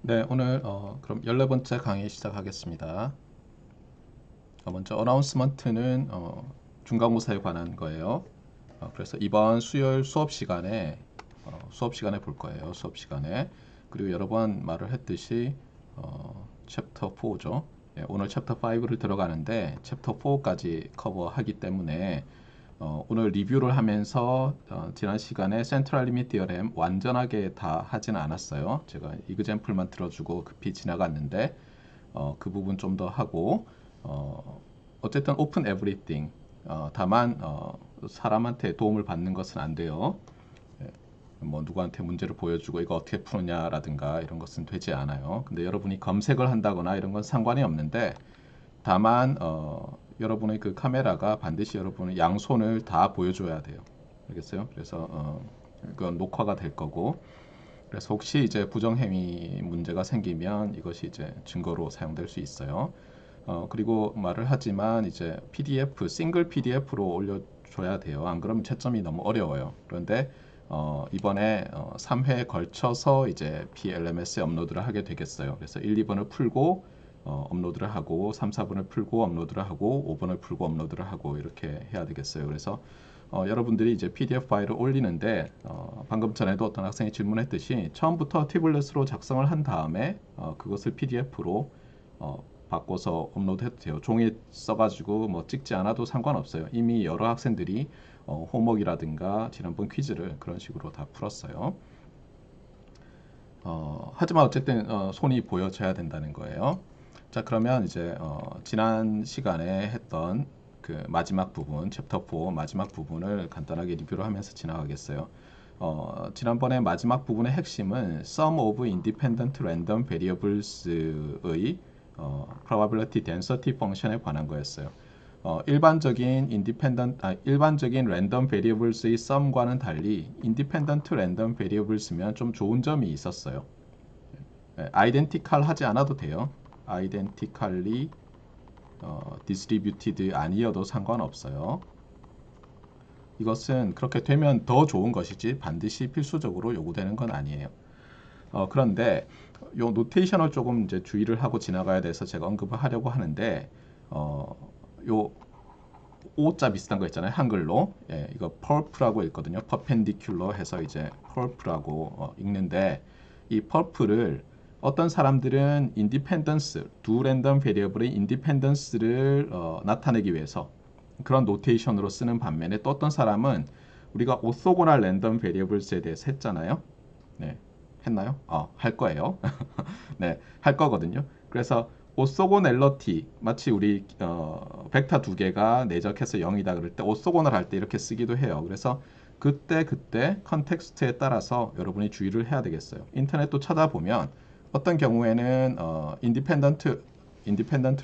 네, 오늘 그럼 14번째 강의 시작하겠습니다. 먼저 어나운스먼트는 중간고사에 관한 거예요. 그래서 이번 수요일 수업 시간에 볼 거예요. 수업 시간에. 그리고 여러 번 말을 했듯이 챕터 4죠. 예, 오늘 챕터 5를 들어가는데 챕터 4까지 커버하기 때문에 오늘 리뷰를 하면서 지난 시간에 센트럴 리밋 디어렘 완전하게 다 하진 않았어요. 제가 이그젬플만 들어주고 급히 지나갔는데 그 부분 좀 더 하고 어쨌든 오픈 에브리띵 다만 사람한테 도움을 받는 것은 안 돼요. 예, 뭐 누구한테 문제를 보여주고 이거 어떻게 푸느냐라든가 이런 것은 되지 않아요. 근데 여러분이 검색을 한다거나 이런 건 상관이 없는데 다만 여러분의 그 카메라가 반드시 여러분의 양손을 다 보여줘야 돼요. 알겠어요? 그래서 그건 녹화가 될 거고 그래서 혹시 이제 부정행위 문제가 생기면 이것이 이제 증거로 사용될 수 있어요. 그리고 말을 하지만 이제 PDF, 싱글 PDF로 올려줘야 돼요. 안 그러면 채점이 너무 어려워요. 그런데 이번에 3회에 걸쳐서 이제 PLMS에 업로드를 하게 되겠어요. 그래서 1, 2번을 풀고 업로드를 하고 3, 4번을 풀고 업로드를 하고 5번을 풀고 업로드를 하고 이렇게 해야 되겠어요. 그래서 여러분들이 이제 PDF 파일을 올리는데 방금 전에도 어떤 학생이 질문했듯이 처음부터 태블릿으로 작성을 한 다음에 그것을 PDF로 바꿔서 업로드해도 돼요. 종이 써가지고 뭐 찍지 않아도 상관없어요. 이미 여러 학생들이 홈워크라든가 지난번 퀴즈를 그런 식으로 다 풀었어요. 하지만 어쨌든 손이 보여져야 된다는 거예요. 자, 그러면 이제 지난 시간에 했던 그 마지막 부분, 챕터 4 마지막 부분을 간단하게 리뷰를 하면서 지나가겠어요. 지난번에 마지막 부분의 핵심은 Sum of Independent Random Variables의 Probability Density 펑션에 관한 거였어요. 일반적인 랜덤 베리어블스의 썸과는 달리 인디펜던트 랜덤 베리어블스면 좀 좋은 점이 있었어요. 아이덴티칼 하지 않아도 돼요. 아이덴티칼리 디스트리뷰티드 아니어도 상관없어요. 이것은 그렇게 되면 더 좋은 것이지 반드시 필수적으로 요구되는 건 아니에요. 그런데 요 노테이션을 조금 이제 주의를 하고 지나가야 돼서 제가 언급을 하려고 하는데 요 O자 비슷한 거 있잖아요. 한글로. 예, 이거 purple라고 읽거든요. perpendicular 해서 이제 purple라고 읽는데 이 purple를 어떤 사람들은 independence, 두 랜덤 베리어블의 independence를 나타내기 위해서 그런 노테이션으로 쓰는 반면에 또 어떤 사람은 우리가 오소고날 랜덤 베리어블스에 대해서 했잖아요. 네, 했나요? 할 거예요. 네, 할 거거든요. 그래서 오소고넬러티 마치 우리 벡터 두 개가 내적해서 0이다 그럴 때 오소고널 할 때 이렇게 쓰기도 해요. 그래서 그때 컨텍스트에 따라서 여러분이 주의를 해야 되겠어요. 인터넷도 찾아보면 어떤 경우에는 인디펜던트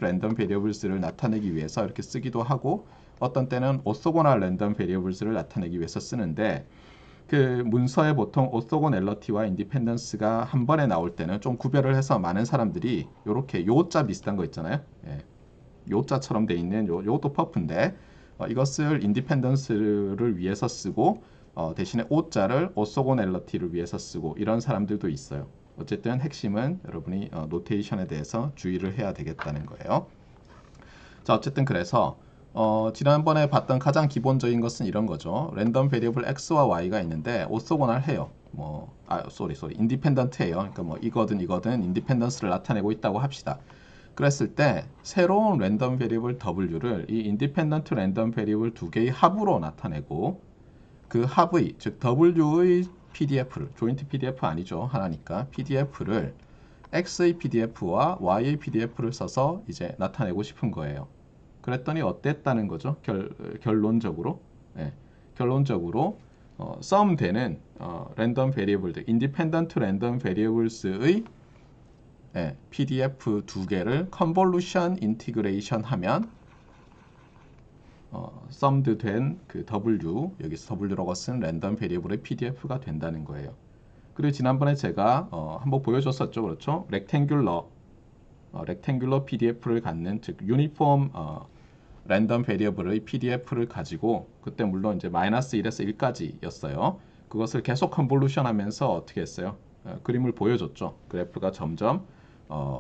랜덤 베리어블스를 나타내기 위해서 이렇게 쓰기도 하고 어떤 때는 오소고널 랜덤 베리어블스를 나타내기 위해서 쓰는데 그 문서에 보통 오소고넬러티와 인디펜던스가 한 번에 나올 때는 좀 구별을 해서 많은 사람들이 요렇게 요자 비슷한 거 있잖아요. 예, 요자처럼 돼 있는 요것도 퍼프인데 이것을 인디펜던스를 위해서 쓰고 대신에 오자를 오소고넬러티를 위해서 쓰고 이런 사람들도 있어요. 어쨌든 핵심은 여러분이 노테이션에 대해서 주의를 해야 되겠다는 거예요. 자, 어쨌든 그래서 지난번에 봤던 가장 기본적인 것은 이런 거죠. 랜덤 베리어블 x와 y가 있는데 오소고날 해요. 인디펜던트예요. 그러니까 뭐 이거든 인디펜던스를 나타내고 있다고 합시다. 그랬을 때 새로운 랜덤 베리어블 w를 이 인디펜던트 랜덤 베리어블 두 개의 합으로 나타내고 그 합의 즉 w의 PDF를 조인트 PDF 아니죠. 하나니까 PDF를 x의 PDF와 y의 PDF를 써서 이제 나타내고 싶은 거예요. 그랬더니 어땠다는 거죠? 결론적으로. 예, 결론적으로 sum 되는 랜덤 베리어블들, 인디펜던트 랜덤 베리어블스의 PDF 두 개를 컨볼루션 인티그레이션 하면 summed 된 그 W, 여기서 W라고 쓴 랜덤 베리어블의 PDF가 된다는 거예요. 그리고 지난번에 제가 한번 보여줬었죠. 그렇죠? 렉탱귤러 PDF를 갖는 즉 유니폼 랜덤 베리어블의 PDF를 가지고 그때 물론 이제 -1에서 1까지였어요. 그것을 계속 컨볼루션 하면서 어떻게 했어요? 그림을 보여줬죠. 그래프가 점점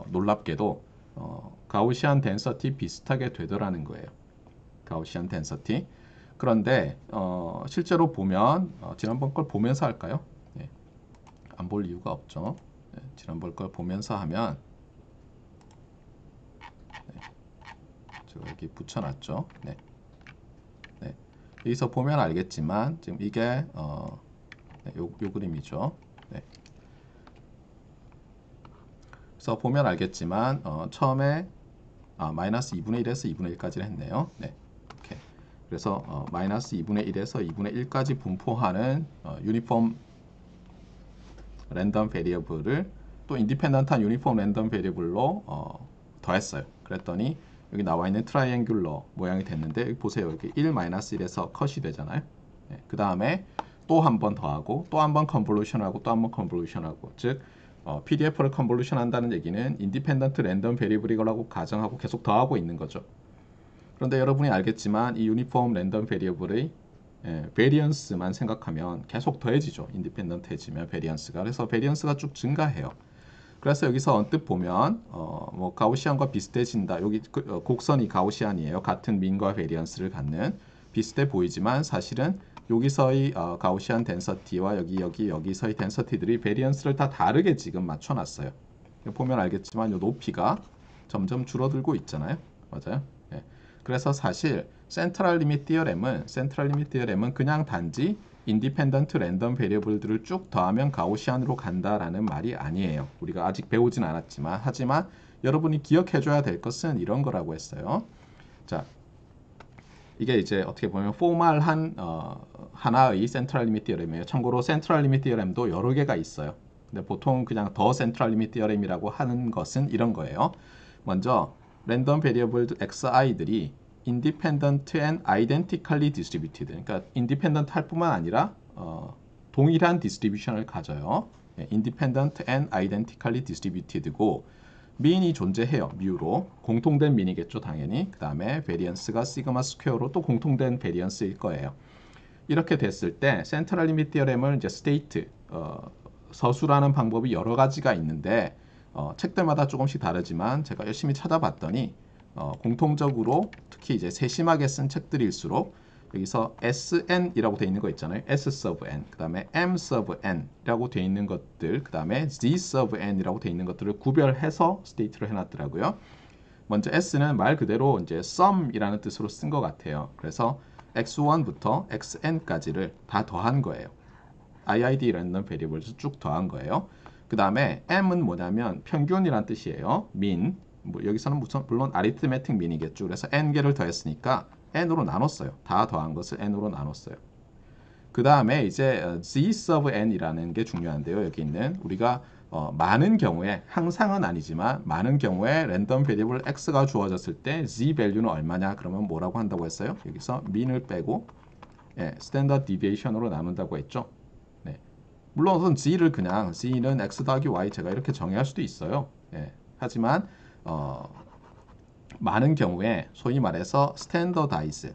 놀랍게도 가우시안 덴서티 비슷하게 되더라는 거예요. 가우시안 덴서티. 그런데 실제로 보면 지난번 걸 보면서 할까요? 네. 안 볼 이유가 없죠. 네. 지난번 걸 보면서 하면 네. 제가 여기 붙여놨죠. 네. 네. 여기서 보면 알겠지만 지금 이게 네, 요 그림이죠. 네. 그래서 보면 알겠지만 처음에 마이너스 2분의 1에서 2분의 1까지 했네요. 네. 이렇게. 그래서 마이너스 2분의 1에서 2분의 1까지 분포하는 유니폼 랜덤 베리어블을 또 인디펜던트한 유니폼 랜덤 베리어블로 더했어요. 그랬더니 여기 나와 있는 트라이앵귤러 모양이 됐는데 여기 보세요. 여기 1-1에서 컷이 되잖아요. 네. 그 다음에 또 한 번 더하고 또 한 번 컨볼루션하고 또 한 번 컨볼루션하고 즉 PDF를 컨볼루션 한다는 얘기는 인디펜던트 랜덤 베리어블이라고 가정하고 계속 더하고 있는 거죠. 그런데 여러분이 알겠지만 이 유니폼 랜덤 베리어블의 베리언스만 생각하면 계속 더해지죠. 인디펜던트해지면 베리언스가. 그래서 베리언스가 쭉 증가해요. 그래서 여기서 언뜻 보면 뭐 가우시안과 비슷해진다. 여기 곡선이 가우시안이에요. 같은 민과 베리언스를 갖는 비슷해 보이지만 사실은 여기서의 가우시안 덴서티와 여기서의 덴서티들이 베리언스를 다 다르게 지금 맞춰놨어요. 보면 알겠지만 이 높이가 점점 줄어들고 있잖아요. 맞아요. 예. 그래서 사실 센트럴 리밋 디어렘은 그냥 단지 인디펜던트 랜덤 베리어블들을 쭉 더하면 가우시안으로 간다라는 말이 아니에요. 우리가 아직 배우진 않았지만 하지만 여러분이 기억해줘야 될 것은 이런 거라고 했어요. 자, 이게 이제 어떻게 보면 포멀한 하나의 센트럴 리밋 디어렘이에요. 참고로 센트럴 리밋 디어렘도 여러 개가 있어요. 근데 보통 그냥 더 센트럴 리밋 디어렘이라고 하는 것은 이런 거예요. 먼저 랜덤 베리어블 xi들이 independent and identically distributed. 그러니까 independent 할 뿐만 아니라 동일한 디스트리뷰션을 가져요. independent and identically distributed고 민이 존재해요. 뮤로. 공통된 민이겠죠, 당연히. 그 다음에 베리언스가 시그마 스퀘어로 또 공통된 베리언스일 거예요. 이렇게 됐을 때 센트럴 리밋 디어렘을 이제 스테이트 서술하는 방법이 여러 가지가 있는데 책들마다 조금씩 다르지만 제가 열심히 찾아봤더니 공통적으로 특히 이제 세심하게 쓴 책들일수록 여기서 SN이라고 되어 있는 거 있잖아요. S sub n, 그 다음에 M sub n이라고 되어 있는 것들, 그 다음에 Z sub n이라고 되어 있는 것들을 구별해서 스테이트를 해놨더라고요. 먼저 S는 말 그대로 이제 sum이라는 뜻으로 쓴 것 같아요. 그래서 x1부터 xn까지를 다 더한 거예요. IID 랜덤 베리어블에서 쭉 더한 거예요. 그 다음에 M은 뭐냐면 평균이란 뜻이에요. mean. 뭐 여기서는 물론 아리트메틱 민이겠죠. 그래서 n개를 더했으니까 n으로 나눴어요. 다 더한 것을 n으로 나눴어요. 그 다음에 이제 z sub n이라는 게 중요한데요. 여기 있는 우리가 많은 경우에 항상은 아니지만 많은 경우에 랜덤 베리어블 x가 주어졌을 때 z 밸류는 얼마냐 그러면 뭐라고 한다고 했어요? 여기서 mean을 빼고 스탠더드 디비에이션으로 나눈다고 했죠. 네. 물론 우선 z를 그냥 z는 x 더하기 y 제가 이렇게 정의할 수도 있어요. 하지만 많은 경우에 소위 말해서 스탠더다이즈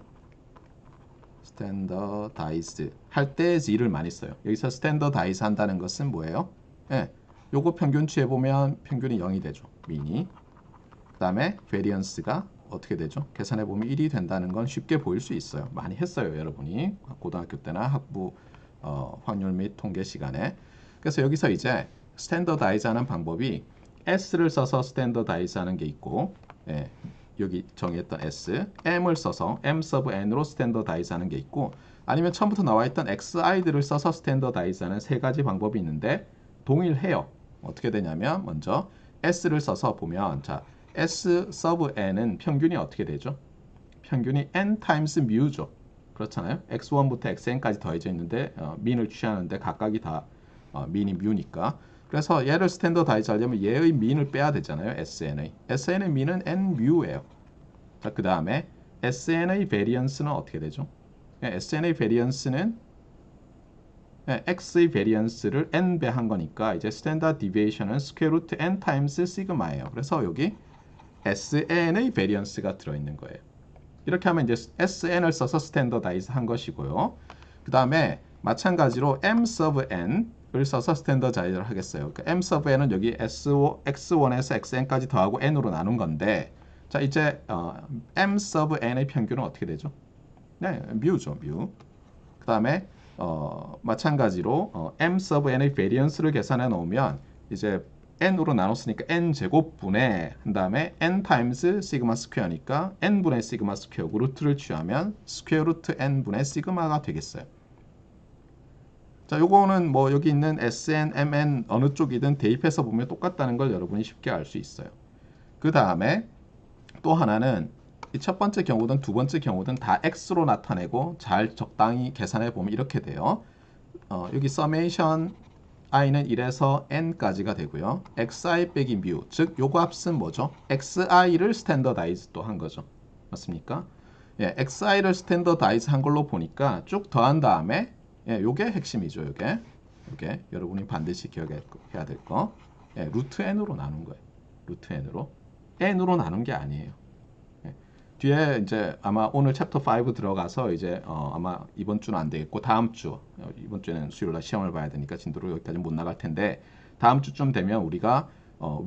할 때 z를 많이 써요. 여기서 스탠더다이즈 한다는 것은 뭐예요? 요거 평균치해 보면 평균이 0이 되죠. 민이. 그 다음에 베리언스가 어떻게 되죠? 계산해 보면 1이 된다는 건 쉽게 보일 수 있어요. 많이 했어요, 여러분이. 고등학교 때나 학부 확률 및 통계 시간에. 그래서 여기서 이제 스탠더다이즈 하는 방법이 S를 써서 스탠더다이즈 하는 게 있고 여기 정의했던 S, M을 써서 M sub N으로 스탠더다이즈 하는 게 있고 아니면 처음부터 나와 있던 XI들을 써서 스탠더다이즈 하는 세 가지 방법이 있는데 동일해요. 어떻게 되냐면 먼저 S를 써서 보면 자 S sub N은 평균이 어떻게 되죠? 평균이 N times mu죠. 그렇잖아요. X1부터 XN까지 더해져 있는데 민을 취하는데 각각이 다 민이 mu니까 그래서 얘를 스탠더다이즈 하려면 얘의 민을 빼야 되잖아요. SN의 민은 N mu예요. 자, 그 다음에 SN의 베리언스는 어떻게 되죠? SN의 베리언스는 X의 베리언스를 N배 한 거니까 이제 스탠더드 디비에이션은 스퀘어 루트 N 타임스 시그마예요. 그래서 여기 SN의 베리언스가 들어있는 거예요. 이렇게 하면 이제 SN을 써서 스탠더다이즈 한 것이고요. 그 다음에 마찬가지로 M sub N 써서 스탠더다이즈를 하겠어요. 그러니까 m sub n은 여기 x1에서 xn까지 더하고 n으로 나눈 건데, 자 이제 m sub n의 평균은 어떻게 되죠? 네, 뮤죠, 뮤. 그 다음에 마찬가지로 m sub n의 베리언스를 계산해 놓으면 이제 n으로 나눴으니까 n 제곱분의 한 다음에 n 타임스 시그마 스퀘어니까 n분의 시그마 스퀘어고 루트를 취하면 스퀘어 루트 n분의 시그마가 되겠어요. 자, 요거는 뭐 여기 있는 SN, MN 어느 쪽이든 대입해서 보면 똑같다는 걸 여러분이 쉽게 알 수 있어요. 그 다음에 또 하나는 이 첫 번째 경우든 두 번째 경우든 다 X로 나타내고 잘 적당히 계산해 보면 이렇게 돼요. 여기 서메이션 i는 1에서 n까지가 되고요. xi 빼기 뮤, 즉 요거 합은 뭐죠? xi를 스탠더다이즈 또 한 거죠. 맞습니까? 예, xi를 스탠더다이즈 한 걸로 보니까 쭉 더한 다음에 예, 요게 핵심이죠. 요게 여러분이 반드시 기억해야 될 거. 예, 루트 n으로 나눈 거예요. 루트 n으로 나눈 게 아니에요. 예, 뒤에 이제 아마 오늘 챕터 5 들어가서 이제 아마 이번 주는 안 되겠고 다음 주 이번 주에는 수요일 날 시험을 봐야 되니까 진도로 여기까지 못 나갈 텐데 다음 주쯤 되면 우리가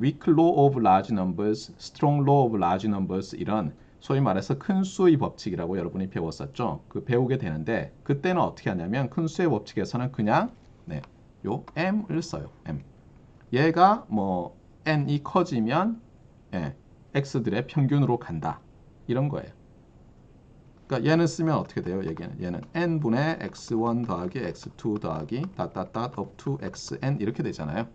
weak law of large numbers, strong law of large numbers 이런 소위 말해서 큰 수의 법칙이라고 여러분이 배웠었죠. 그 배우게 되는데 그때는 어떻게 하냐면 큰 수의 법칙에서는 그냥 네, 요 m을 써요. m. 얘가 뭐 n이 커지면 예, x들의 평균으로 간다. 이런 거예요. 그러니까 얘는 쓰면 어떻게 돼요? 얘는 n분의 x1 더하기 x2 더하기 닷닷닷 up to xn 이렇게 되잖아요.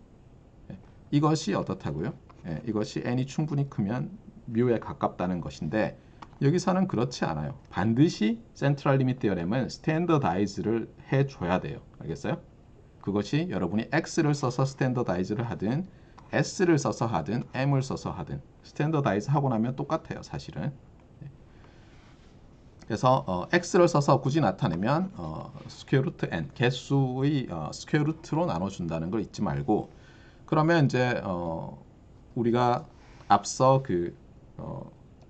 예, 이것이 어떻다고요? 예, 이것이 n이 충분히 크면 뮤에 가깝다는 것인데 여기서는 그렇지 않아요. 반드시 센트럴 리미트 디어렘은 스탠더다이즈를 해줘야 돼요. 알겠어요? 그것이 여러분이 x를 써서 스탠더다이즈를 하든 s를 써서 하든 m을 써서 하든 스탠더다이즈 하고 나면 똑같아요. 사실은. 그래서 x를 써서 굳이 나타내면 스퀘어 루트 n 개수의 스퀘어 루트로 나눠준다는 걸 잊지 말고 그러면 이제 우리가 앞서 그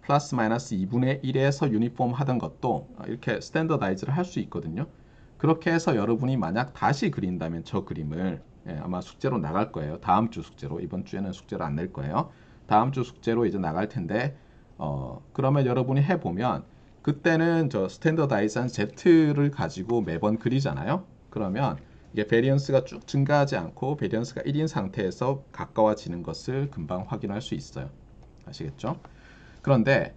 플러스 마이너스 2분의 1에서 유니폼 하던 것도 이렇게 스탠더다이즈를 할 수 있거든요. 그렇게 해서 여러분이 만약 다시 그린다면 저 그림을 예, 아마 숙제로 나갈 거예요. 다음 주 숙제로. 이번 주에는 숙제로 안 낼 거예요. 다음 주 숙제로 이제 나갈 텐데 그러면 여러분이 해보면 그때는 저 스탠더다이즈한 Z를 가지고 매번 그리잖아요. 그러면 이게 베리언스가 쭉 증가하지 않고 베리언스가 1인 상태에서 가까워지는 것을 금방 확인할 수 있어요. 아시겠죠? 그런데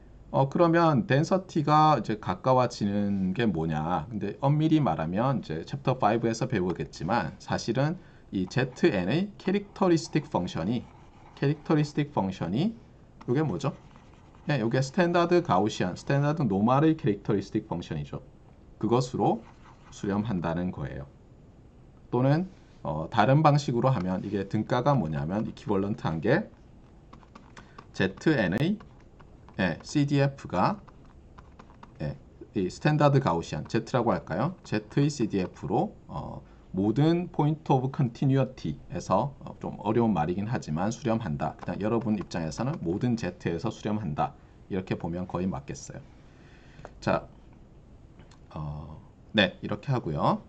그러면 덴서티가 이제 가까워지는 게 뭐냐? 근데 엄밀히 말하면 이제 챕터 5에서 배우겠지만 사실은 이 ZN의 캐릭터리스틱 펑션이 이게 뭐죠? 네, 이게 스탠다드 가우시안, 스탠다드 노멀의 캐릭터리스틱 펑션이죠. 그것으로 수렴한다는 거예요. 또는 다른 방식으로 하면 이게 등가가 뭐냐면 이퀴벌런트한 게 ZN의 예, CDF가 예, 이 스탠다드 가우시안 Z라고 할까요? Z의 CDF로 모든 포인트 오브 컨티뉴어티에서 좀 어려운 말이긴 하지만 수렴한다. 그냥 여러분 입장에서는 모든 Z에서 수렴한다. 이렇게 보면 거의 맞겠어요. 자, 네, 이렇게 하고요.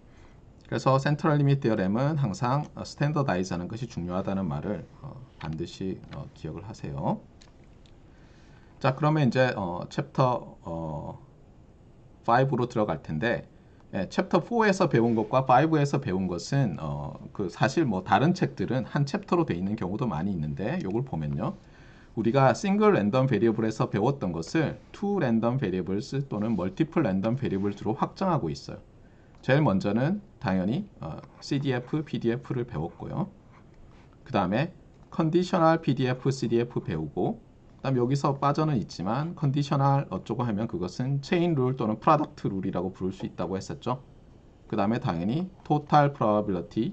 그래서 센트럴 리미트 디어렘은 항상 스탠더다이즈 하는 것이 중요하다는 말을 반드시 기억을 하세요. 자, 그러면 이제 챕터 5로 들어갈 텐데 예, 챕터 4에서 배운 것과 5에서 배운 것은 그 사실 뭐 다른 책들은 한 챕터로 되어 있는 경우도 많이 있는데 이걸 보면요. 우리가 싱글 랜덤 베리어블에서 배웠던 것을 투 랜덤 베리어블스 또는 멀티플 랜덤 베리어블스로 확정하고 있어요. 제일 먼저는 당연히 CDF, PDF를 배웠고요. 그 다음에 컨디셔널 PDF, CDF 배우고 그다음 여기서 빠져는 있지만 컨디셔널 어쩌고 하면 그것은 체인 룰 또는 프로덕트 룰이라고 부를 수 있다고 했었죠. 그 다음에 당연히 토탈 프로바빌리티,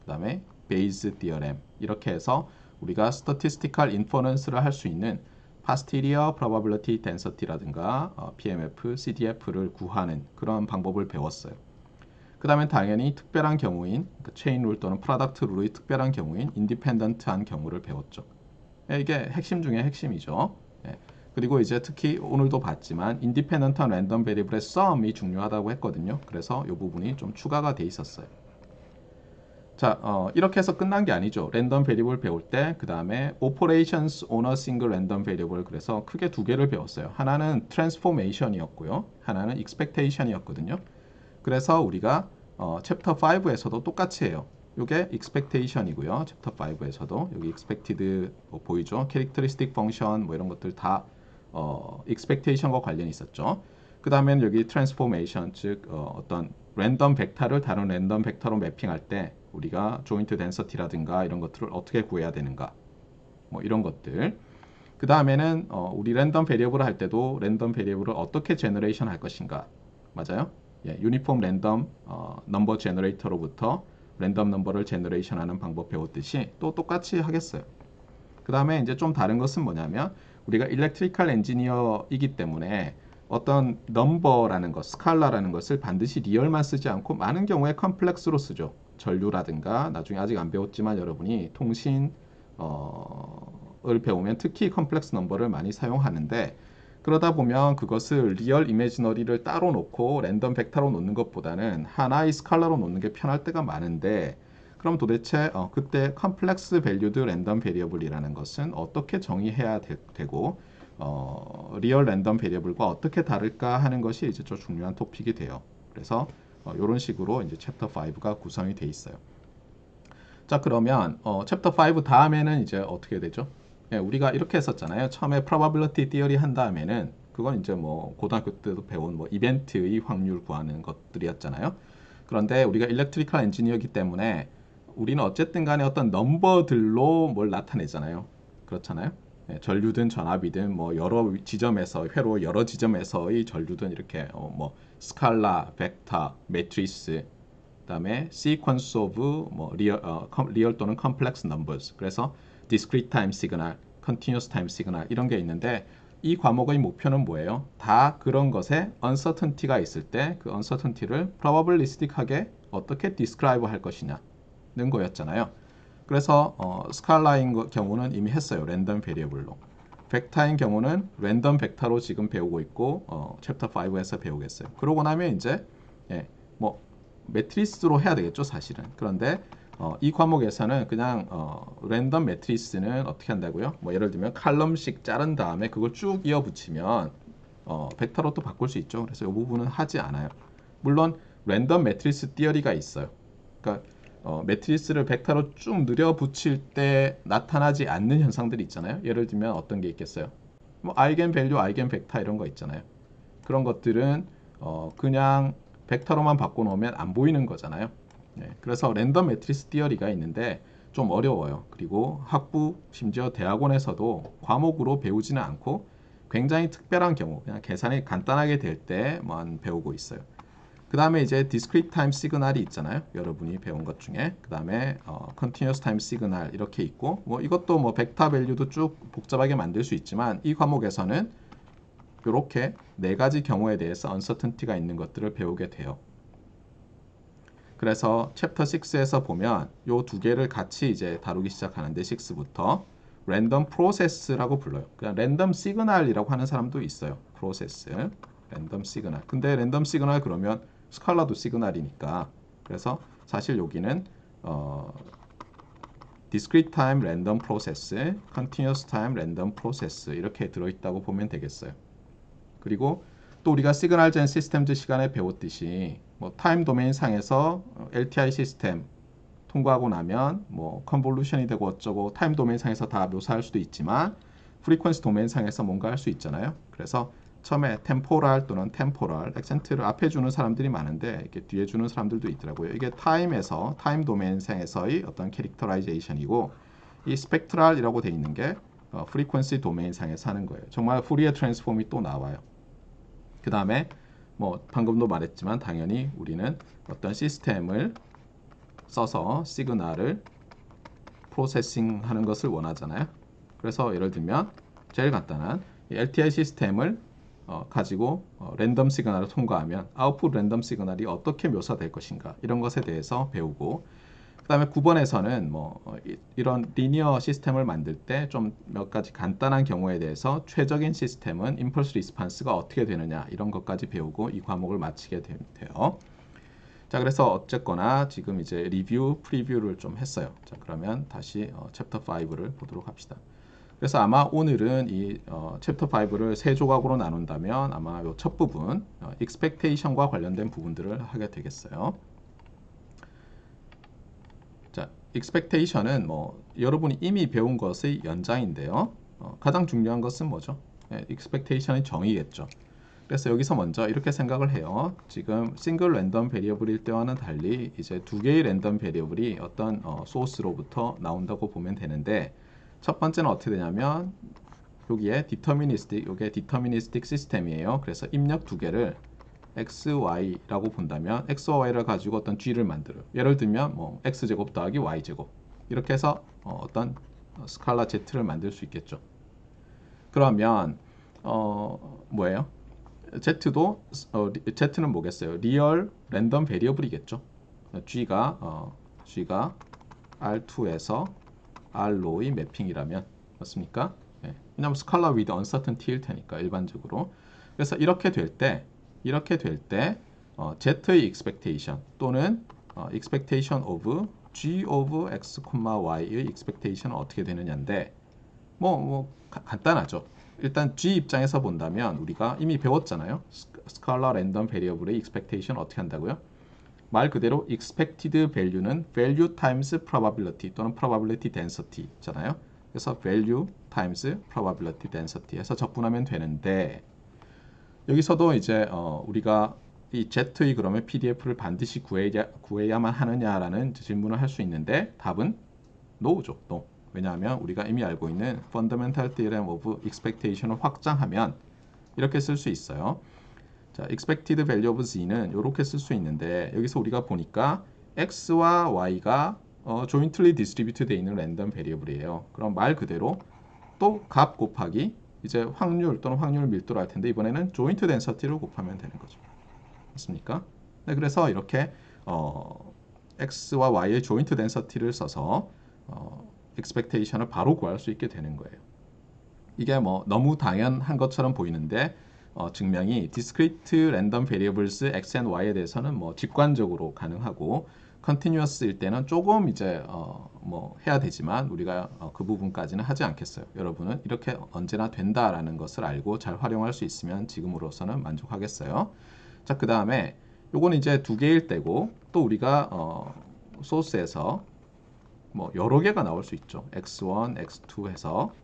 그 다음에 베이스 디어렘 이렇게 해서 우리가 스태티스티컬 인퍼런스를 할 수 있는 파스티리어 프로바빌리티 덴서티라든가 PMF, CDF를 구하는 그런 방법을 배웠어요. 그 다음에 당연히 특별한 경우인 체인 룰 또는 프로덕트 룰의 특별한 경우인 인디펜던트한 경우를 배웠죠. 이게 핵심 중에 핵심이죠. 예. 그리고 이제 특히 오늘도 봤지만 인디펜던트한 랜덤 베리블의 썸이 중요하다고 했거든요. 그래서 이 부분이 좀 추가가 돼 있었어요. 자, 이렇게 해서 끝난 게 아니죠. 랜덤 베리블 배울 때 그 다음에 operations on a single random variable 그래서 크게 두 개를 배웠어요. 하나는 transformation이었고요. 하나는 expectation이었거든요. 그래서 우리가 챕터 5에서도 똑같이 해요. 이게 expectation이고요. 챕터 5에서도 여기 expected 보이죠? characteristic function 뭐 이런 것들 다 expectation과 관련이 있었죠. 그 다음에는 여기 transformation 즉 어떤 랜덤 벡터를 다른 랜덤 벡터로 매핑할 때 우리가 joint density라든가 이런 것들을 어떻게 구해야 되는가 뭐 이런 것들. 그 다음에는 우리 랜덤 베리어블을 할 때도 랜덤 베리어블을 어떻게 제너레이션 할 것인가. 맞아요? 예, 유니폼 랜덤 넘버 제너레이터로부터 랜덤 넘버를 제너레이션 하는 방법 배웠듯이 또 똑같이 하겠어요. 그 다음에 이제 좀 다른 것은 뭐냐면 우리가 일렉트리컬 엔지니어이기 때문에 어떤 넘버라는 것, 스칼라라는 것을 반드시 리얼만 쓰지 않고 많은 경우에 컴플렉스로 쓰죠. 전류라든가 나중에 아직 안 배웠지만 여러분이 통신 을 배우면 특히 컴플렉스 넘버를 많이 사용하는데 그러다 보면 그것을 리얼 이미지너리를 따로 놓고 랜덤 벡터로 놓는 것보다는 하나의 스칼라로 놓는 게 편할 때가 많은데 그럼 도대체 그때 컴플렉스 밸류드 랜덤 베리어블이라는 것은 어떻게 정의해야 되고 리얼 랜덤 베리어블과 어떻게 다를까 하는 것이 이제 좀 중요한 토픽이 돼요. 그래서 이런 식으로 이제 챕터 5가 구성이 돼 있어요. 자, 그러면 챕터 5 다음에는 이제 어떻게 되죠? 예, 우리가 이렇게 했었잖아요. 처음에 probability theory 한 다음에는 그건 이제 뭐 고등학교 때도 배운 뭐 이벤트의 확률 구하는 것들이었잖아요. 그런데 우리가 일렉트리컬 엔지니어이기 때문에 우리는 어쨌든 간에 어떤 넘버들로 뭘 나타내잖아요. 그렇잖아요. 예, 전류든 전압이든 뭐 여러 지점에서 회로 여러 지점에서의 전류든 이렇게 뭐 스칼라, 벡터, 매트리스 그다음에 sequence of 뭐 리얼 또는 complex numbers. 그래서 discrete time signal, continuous time signal 이런 게 있는데 이 과목의 목표는 뭐예요? 다 그런 것에 uncertainty가 있을 때 그 uncertainty를 probabilistic하게 어떻게 describe 할 것이냐는 거였잖아요. 그래서 스칼라인 경우는 이미 했어요. 랜덤 베리어블로. 벡터인 경우는 랜덤 벡터로 지금 배우고 있고 챕터 5에서 배우겠어요. 그러고 나면 이제 예, 뭐 매트리스로 해야 되겠죠, 사실은. 그런데 이 과목에서는 그냥 랜덤 매트리스는 어떻게 한다고요? 뭐 예를 들면 칼럼씩 자른 다음에 그걸 쭉 이어 붙이면 벡터로 또 바꿀 수 있죠. 그래서 이 부분은 하지 않아요. 물론 랜덤 매트리스 티어리가 있어요. 그러니까 매트리스를 벡터로 쭉 늘여 붙일 때 나타나지 않는 현상들이 있잖아요. 예를 들면 어떤 게 있겠어요? 뭐 아이겐 밸류, 아이겐 벡터 이런 거 있잖아요. 그런 것들은 그냥 벡터로만 바꿔놓으면 안 보이는 거잖아요. 네, 그래서 랜덤 매트리스 티어리가 있는데 좀 어려워요. 그리고 학부 심지어 대학원에서도 과목으로 배우지는 않고 굉장히 특별한 경우 그냥 계산이 간단하게 될 때만 배우고 있어요. 그 다음에 이제 discrete time signal이 있잖아요. 여러분이 배운 것 중에 그 다음에 continuous time signal 이렇게 있고 뭐 이것도 뭐 벡터 밸류도 쭉 복잡하게 만들 수 있지만 이 과목에서는 이렇게 네 가지 경우에 대해서 uncertainty가 있는 것들을 배우게 돼요. 그래서 챕터 6에서 보면 요 두 개를 같이 이제 다루기 시작하는데 6부터 랜덤 프로세스라고 불러요. 그냥 랜덤 시그널이라고 하는 사람도 있어요. 프로세스, 랜덤 시그널. 근데 랜덤 시그널 그러면 스칼라도 시그널이니까 그래서 사실 여기는 discrete time random process, continuous time random process 이렇게 들어있다고 보면 되겠어요. 그리고 또 우리가 시그널 젠 시스템즈 시간에 배웠듯이 뭐 타임 도메인 상에서 LTI 시스템 통과하고 나면 뭐 컨볼루션이 되고 어쩌고 타임 도메인 상에서 다 묘사할 수도 있지만 프리퀀시 도메인 상에서 뭔가 할 수 있잖아요. 그래서 처음에 템포랄 또는 템포랄 액센트를 앞에 주는 사람들이 많은데 이렇게 뒤에 주는 사람들도 있더라고요. 이게 타임에서 타임 도메인 상에서의 어떤 캐릭터라이제이션이고 이 스펙트럴이라고 돼 있는 게 프리퀀시 도메인 상에서 하는 거예요. 정말 후리에 트랜스폼이 또 나와요. 그 다음에 뭐 방금도 말했지만 당연히 우리는 어떤 시스템을 써서 시그널을 프로세싱 하는 것을 원하잖아요. 그래서 예를 들면 제일 간단한 LTI 시스템을 가지고 랜덤 시그널을 통과하면 아웃풋 랜덤 시그널이 어떻게 묘사될 것인가 이런 것에 대해서 배우고 그 다음에 9번에서는 뭐 이런 리니어 시스템을 만들 때 좀 몇 가지 간단한 경우에 대해서 최적인 시스템은 임펄스 리스판스가 어떻게 되느냐 이런 것까지 배우고 이 과목을 마치게 돼요. 자, 그래서 어쨌거나 지금 이제 리뷰, 프리뷰를 좀 했어요. 자, 그러면 다시 챕터 5를 보도록 합시다. 그래서 아마 오늘은 이 챕터 5를 세 조각으로 나눈다면 아마 요 첫 부분, expectation과 관련된 부분들을 하게 되겠어요. 자, expectation은 뭐 여러분이 이미 배운 것의 연장인데요. 가장 중요한 것은 뭐죠? expectation의 정의겠죠. 그래서 여기서 먼저 이렇게 생각을 해요. 지금 싱글 랜덤 베리어블일 때와는 달리 이제 두 개의 랜덤 베리어블이 어떤 소스로부터 나온다고 보면 되는데, 첫 번째는 어떻게 되냐면 여기에 디터미니스틱, 이게 디터미니스틱 시스템이에요. 그래서 입력 두 개를 x, y라고 본다면 x와 y를 가지고 어떤 g를 만들어요. 예를 들면 뭐 x제곱 더하기 y제곱 이렇게 해서 어떤 스칼라 z를 만들 수 있겠죠. 그러면 뭐예요? z도 z는 뭐겠어요? 리얼 랜덤 베리어블이겠죠. g가 R2에서 R로의 매핑이라면 맞습니까? 네. 왜냐하면 스칼라 with uncertainty일 테니까 일반적으로. 그래서 이렇게 될 때 z의 expectation 또는 expectation of g of x, y의 expectation은 어떻게 되느냐인데 간단하죠. 일단 g 입장에서 본다면 우리가 이미 배웠잖아요. 스칼라 랜덤 베리어블의 expectation 어떻게 한다고요? 말 그대로 expected value는 value times probability 또는 probability density잖아요. 그래서 value times probability density 해서 적분하면 되는데, 여기서도 이제 우리가 이 Z의 그러면 PDF를 반드시 구해야만 하느냐라는 질문을 할 수 있는데 답은 no죠. no. 왜냐하면 우리가 이미 알고 있는 Fundamental Theorem of Expectation을 확장하면 이렇게 쓸 수 있어요. 자, expected value of z는 이렇게 쓸 수 있는데, 여기서 우리가 보니까 x와 y가 jointly distributed 되어 있는 랜덤 베리어블이에요. 그럼 말 그대로 또 값 곱하기 이제 확률 또는 확률 밀도로 할 텐데, 이번에는 joint density를 곱하면 되는 거죠. 맞습니까? 네, 그래서 이렇게 x와 y의 joint density를 써서 expectation을 바로 구할 수 있게 되는 거예요. 이게 뭐 너무 당연한 것처럼 보이는데 증명이 discrete random variables x and y에 대해서는 뭐 직관적으로 가능하고, continuous일 때는 조금 이제 뭐 해야 되지만 우리가 그 부분까지는 하지 않겠어요. 여러분은 이렇게 언제나 된다라는 것을 알고 잘 활용할 수 있으면 지금으로서는 만족하겠어요. 자, 그 다음에 요건 이제 두 개일 때고, 또 우리가 소스에서 뭐 여러 개가 나올 수 있죠. x1, x2 해서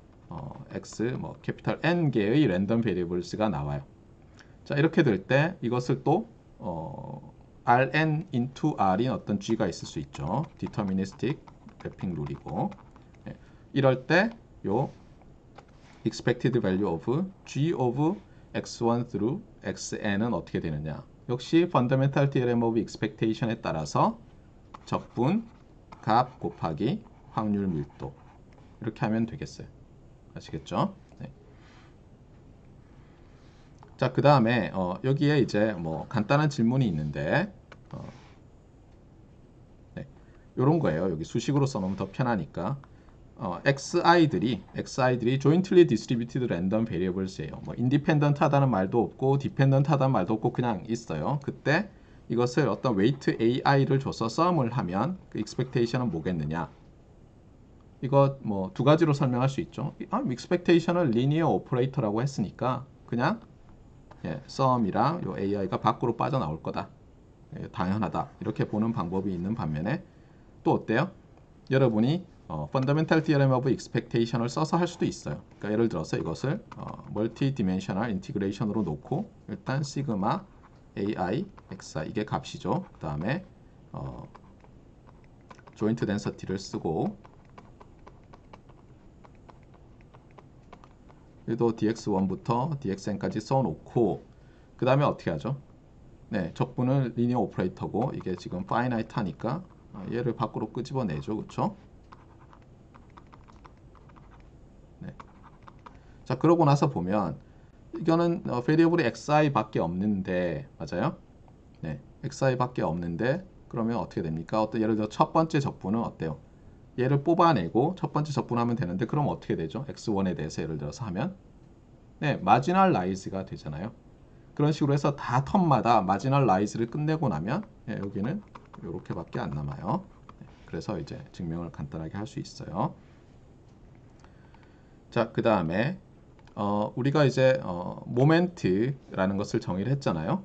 x 뭐 캐피탈 n 개의 랜덤 베리어블스가 나와요. 자, 이렇게 될 때 이것을 또 rn into r인 어떤 g가 있을 수 있죠. deterministic mapping 룰이고, 이럴 때 요 expected value of g of x1 through xn은 어떻게 되느냐? 역시 fundamental theorem of expectation에 따라서 적분 값 곱하기 확률 밀도 이렇게 하면 되겠어요. 아시겠죠? 네. 자, 그 다음에 여기에 이제 뭐 간단한 질문이 있는데 네. 요런 거예요. 여기 수식으로 써놓으면 더 편하니까 xi들이 jointly distributed random variables예요. 뭐 independent 하다는 말도 없고 dependent 하다는 말도 없고 그냥 있어요. 그때 이것을 어떤 weight ai를 줘서 sum을 하면 그 expectation은 뭐겠느냐? 이거 뭐 두 가지로 설명할 수 있죠. expectation을 linear operator라고 했으니까 그냥 sum이랑 요 ai가 밖으로 빠져나올 거다. 당연하다. 이렇게 보는 방법이 있는 반면에 또 어때요? 여러분이 Fundamental Theorem of Expectation을 써서 할 수도 있어요. 그러니까 예를 들어서 이것을 Multi-Dimensional Integration으로 놓고 일단 시그마 ai, xi 이게 값이죠. 그 다음에 Joint Density를 쓰고 얘도 dx1부터 dxn까지 써놓고 그 다음에 어떻게 하죠? 네, 적분은 리니어 오퍼레이터고 이게 지금 파이나이트 하니까 얘를 밖으로 끄집어내죠. 그렇죠? 네. 자, 그러고 나서 보면 이거는 베리어블이 xi 밖에 없는데 맞아요? 네, xi 밖에 없는데 그러면 어떻게 됩니까? 예를 들어 첫 번째 적분은 어때요? 얘를 뽑아내고 첫 번째 적분하면 되는데 그럼 어떻게 되죠? x1에 대해서 예를 들어서 하면 네, 마지널라이즈가 되잖아요. 그런 식으로 해서 다 텀마다 마지널 라이즈를 끝내고 나면 여기는 이렇게밖에 안 남아요. 그래서 이제 증명을 간단하게 할 수 있어요. 자, 그 다음에 우리가 이제 모멘트라는 것을 정의를 했잖아요.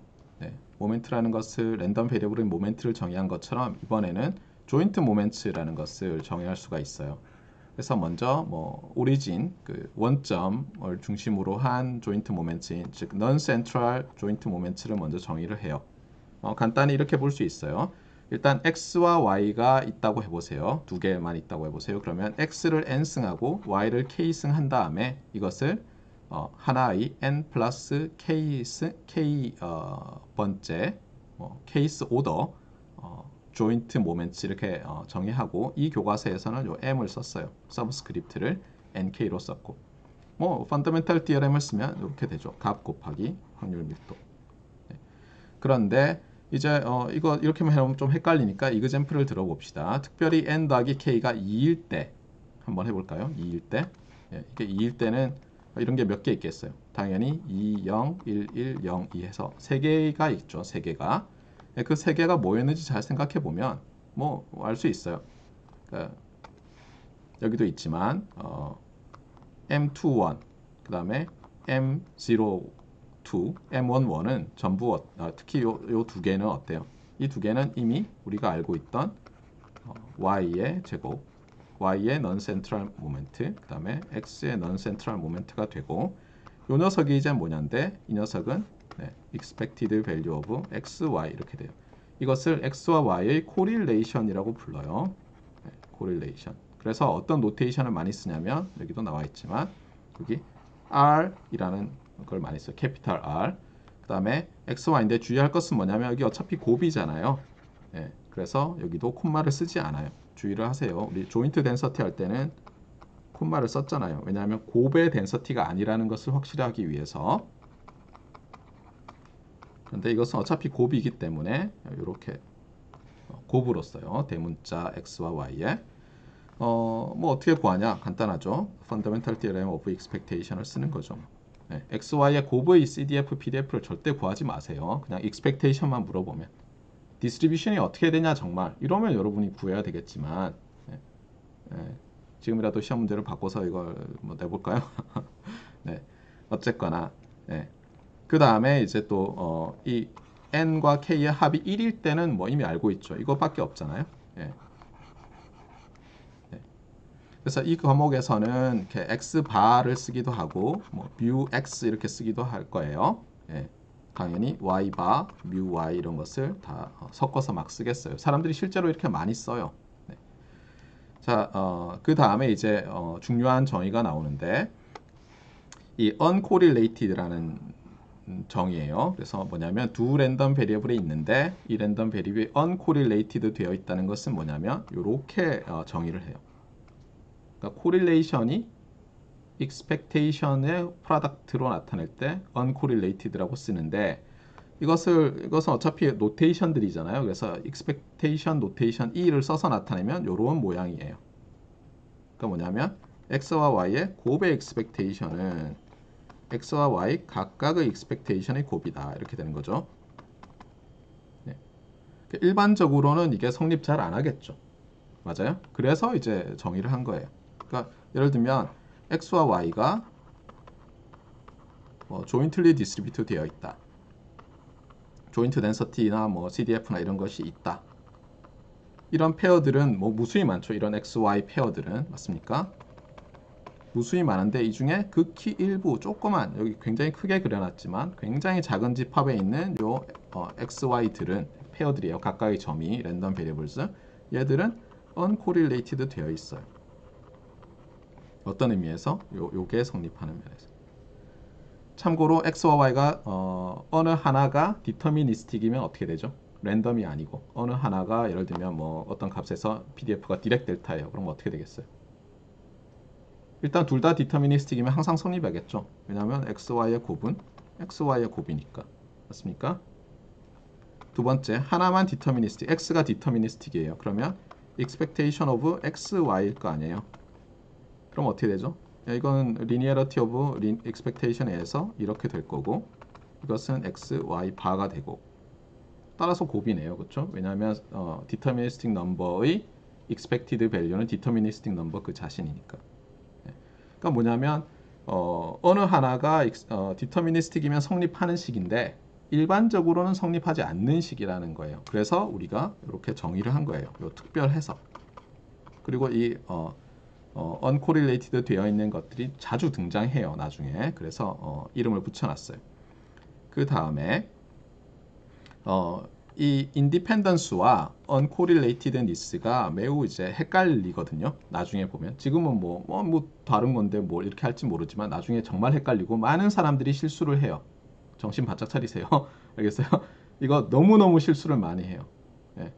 모멘트라는 것을 랜덤 베리어블인 모멘트를 정의한 것처럼 이번에는 조인트 모멘트라는 것을 정의할 수가 있어요. 그래서 먼저 오리진 그 원점을 중심으로 한 조인트 모멘트인 즉 non central 조인트 모멘트를 먼저 정의를 해요. 간단히 이렇게 볼 수 있어요. 일단 x와 y가 있다고 해보세요. 두 개만 있다고 해보세요. 그러면 x를 n승하고 y를 k승 한 다음에 이것을 하나의 n 플러스 k 번째 케이스 오더 조인트 모멘트 이렇게 정의하고 이 교과서에서는 요 m을 썼어요. 서브스크립트를 nk로 썼고 펀더멘탈 디어렘을 쓰면 이렇게 되죠. 값 곱하기 확률 밀도. 그런데 이제 이거 이렇게만 해보면 좀 헷갈리니까 이그젬플을 들어봅시다. 특별히 n 더하기 k가 2일 때 한번 해볼까요? 2일 때 이게 2일 때는 이런 게 몇 개 있겠어요? 당연히 2, 0, 1, 1, 0, 2 해서 3개가 있죠. 3개가. 그 3개가 뭐였는지 잘 생각해 보면 알 수 있어요. 그러니까 여기도 있지만 M21 그 다음에 M02, M11은 전부 특히 요 두 개는 어때요? 이 두 개는 이미 우리가 알고 있던 Y의 제곱, Y의 non-central moment, 그 다음에 X의 non-central moment가 되고 요 녀석이 이제 뭐냐인데 이 녀석은 expected value of X, Y 이렇게 돼요. 이것을 X와 Y의 correlation이라고 불러요. correlation. 그래서 어떤 노테이션을 많이 쓰냐면 여기도 나와 있지만 여기 R이라는 걸 많이 써요. 캐피탈 R. 그 다음에 X, Y인데 주의할 것은 뭐냐면 여기 어차피 곱이잖아요. 그래서 여기도 콤마를 쓰지 않아요. 주의를 하세요. 우리 조인트 덴서티 할 때는 콤마를 썼잖아요. 왜냐하면 곱의 덴서티가 아니라는 것을 확실하기 위해서. 그런데 이것은 어차피 곱이기 때문에 이렇게 곱으로 써요. 대문자 X와 Y에. 어떻게 구하냐? 간단하죠. Fundamental Theorem of Expectation을 쓰는 거죠. X, Y의 곱의 CDF, PDF를 절대 구하지 마세요. 그냥 Expectation만 물어보면. 디스트리뷰션이 어떻게 되냐 정말 이러면 여러분이 구해야 되겠지만 지금이라도 시험 문제를 바꿔서 이걸 내볼까요? 어쨌거나 그 다음에 이제 또 이 n과 k의 합이 1일 때는 이미 알고 있죠. 이것밖에 없잖아요. 그래서 이 과목에서는 이렇게 x 바를 쓰기도 하고 mu x 이렇게 쓰기도 할 거예요. 당연히 y 바, mu y 이런 것을 다 섞어서 막 쓰겠어요. 사람들이 실제로 이렇게 많이 써요. 자, 그 다음에 이제 중요한 정의가 나오는데 이 uncorrelated라는 정의예요. 그래서 뭐냐면 두 랜덤 베리어블이 있는데 이 랜덤 베리어블이 uncorrelated 되어 있다는 것은 뭐냐면 이렇게 정의를 해요. 그러니까 correlation이 expectation의 프로덕트로 나타낼 때 uncorrelated라고 쓰는데 이것은 어차피 노테이션들이잖아요. 그래서 expectation 노테이션 E를 써서 나타내면 이런 모양이에요. 그러니까 뭐냐면 X와 Y의 곱의 expectation은 X와 Y 각각의 expectation의 곱이다. 이렇게 되는 거죠. 일반적으로는 이게 성립 잘 안 하겠죠. 맞아요? 그래서 이제 정의를 한 거예요. 그러니까 예를 들면 X와 Y가 jointly distributed 되어 있다. 조인트 덴서티나 CDF나 이런 것이 있다. 이런 페어들은 무수히 많죠. 이런 X, Y 페어들은 맞습니까? 무수히 많은데 이 중에 극히 일부 조그만 여기 굉장히 크게 그려놨지만 굉장히 작은 집합에 있는 요 X, Y들은 페어들이에요. 각각의 점이 랜덤 베리어블스. 얘들은 uncorrelated 되어 있어요. 어떤 의미에서? 요게 성립하는 면에서. 참고로 X와 Y가 어느 하나가 디터미니스틱이면 어떻게 되죠? 랜덤이 아니고 어느 하나가 예를 들면 어떤 값에서 PDF가 디렉 델타예요. 그럼 어떻게 되겠어요? 일단 둘 다 디터미니스틱이면 항상 성립하겠죠. 왜냐하면 XY의 곱은 XY의 곱이니까. 맞습니까? 두 번째, 하나만 디터미니스틱, X가 디터미니스틱이에요. 그러면 expectation of XY일 거 아니에요. 그럼 어떻게 되죠? 이건 linearity of expectation에서 이렇게 될 거고 이것은 x, y 바가 되고 따라서 곱이네요. 그렇죠? 왜냐하면 deterministic number의 expected value는 deterministic number 그 자신이니까. 그러니까 뭐냐면 어느 하나가 deterministic이면 성립하는 식인데 일반적으로는 성립하지 않는 식이라는 거예요. 그래서 우리가 이렇게 정의를 한 거예요. 요 특별해서. 그리고 이 uncorrelated 되어 있는 것들이 자주 등장해요. 나중에. 그래서 이름을 붙여놨어요. 그 다음에 이 independence와 uncorrelatedness가 매우 이제 헷갈리거든요. 나중에 보면 지금은 뭐 다른 건데 뭐 이렇게 할지 모르지만 나중에 정말 헷갈리고 많은 사람들이 실수를 해요. 정신 바짝 차리세요. 알겠어요? 이거 너무너무 실수를 많이 해요. 예.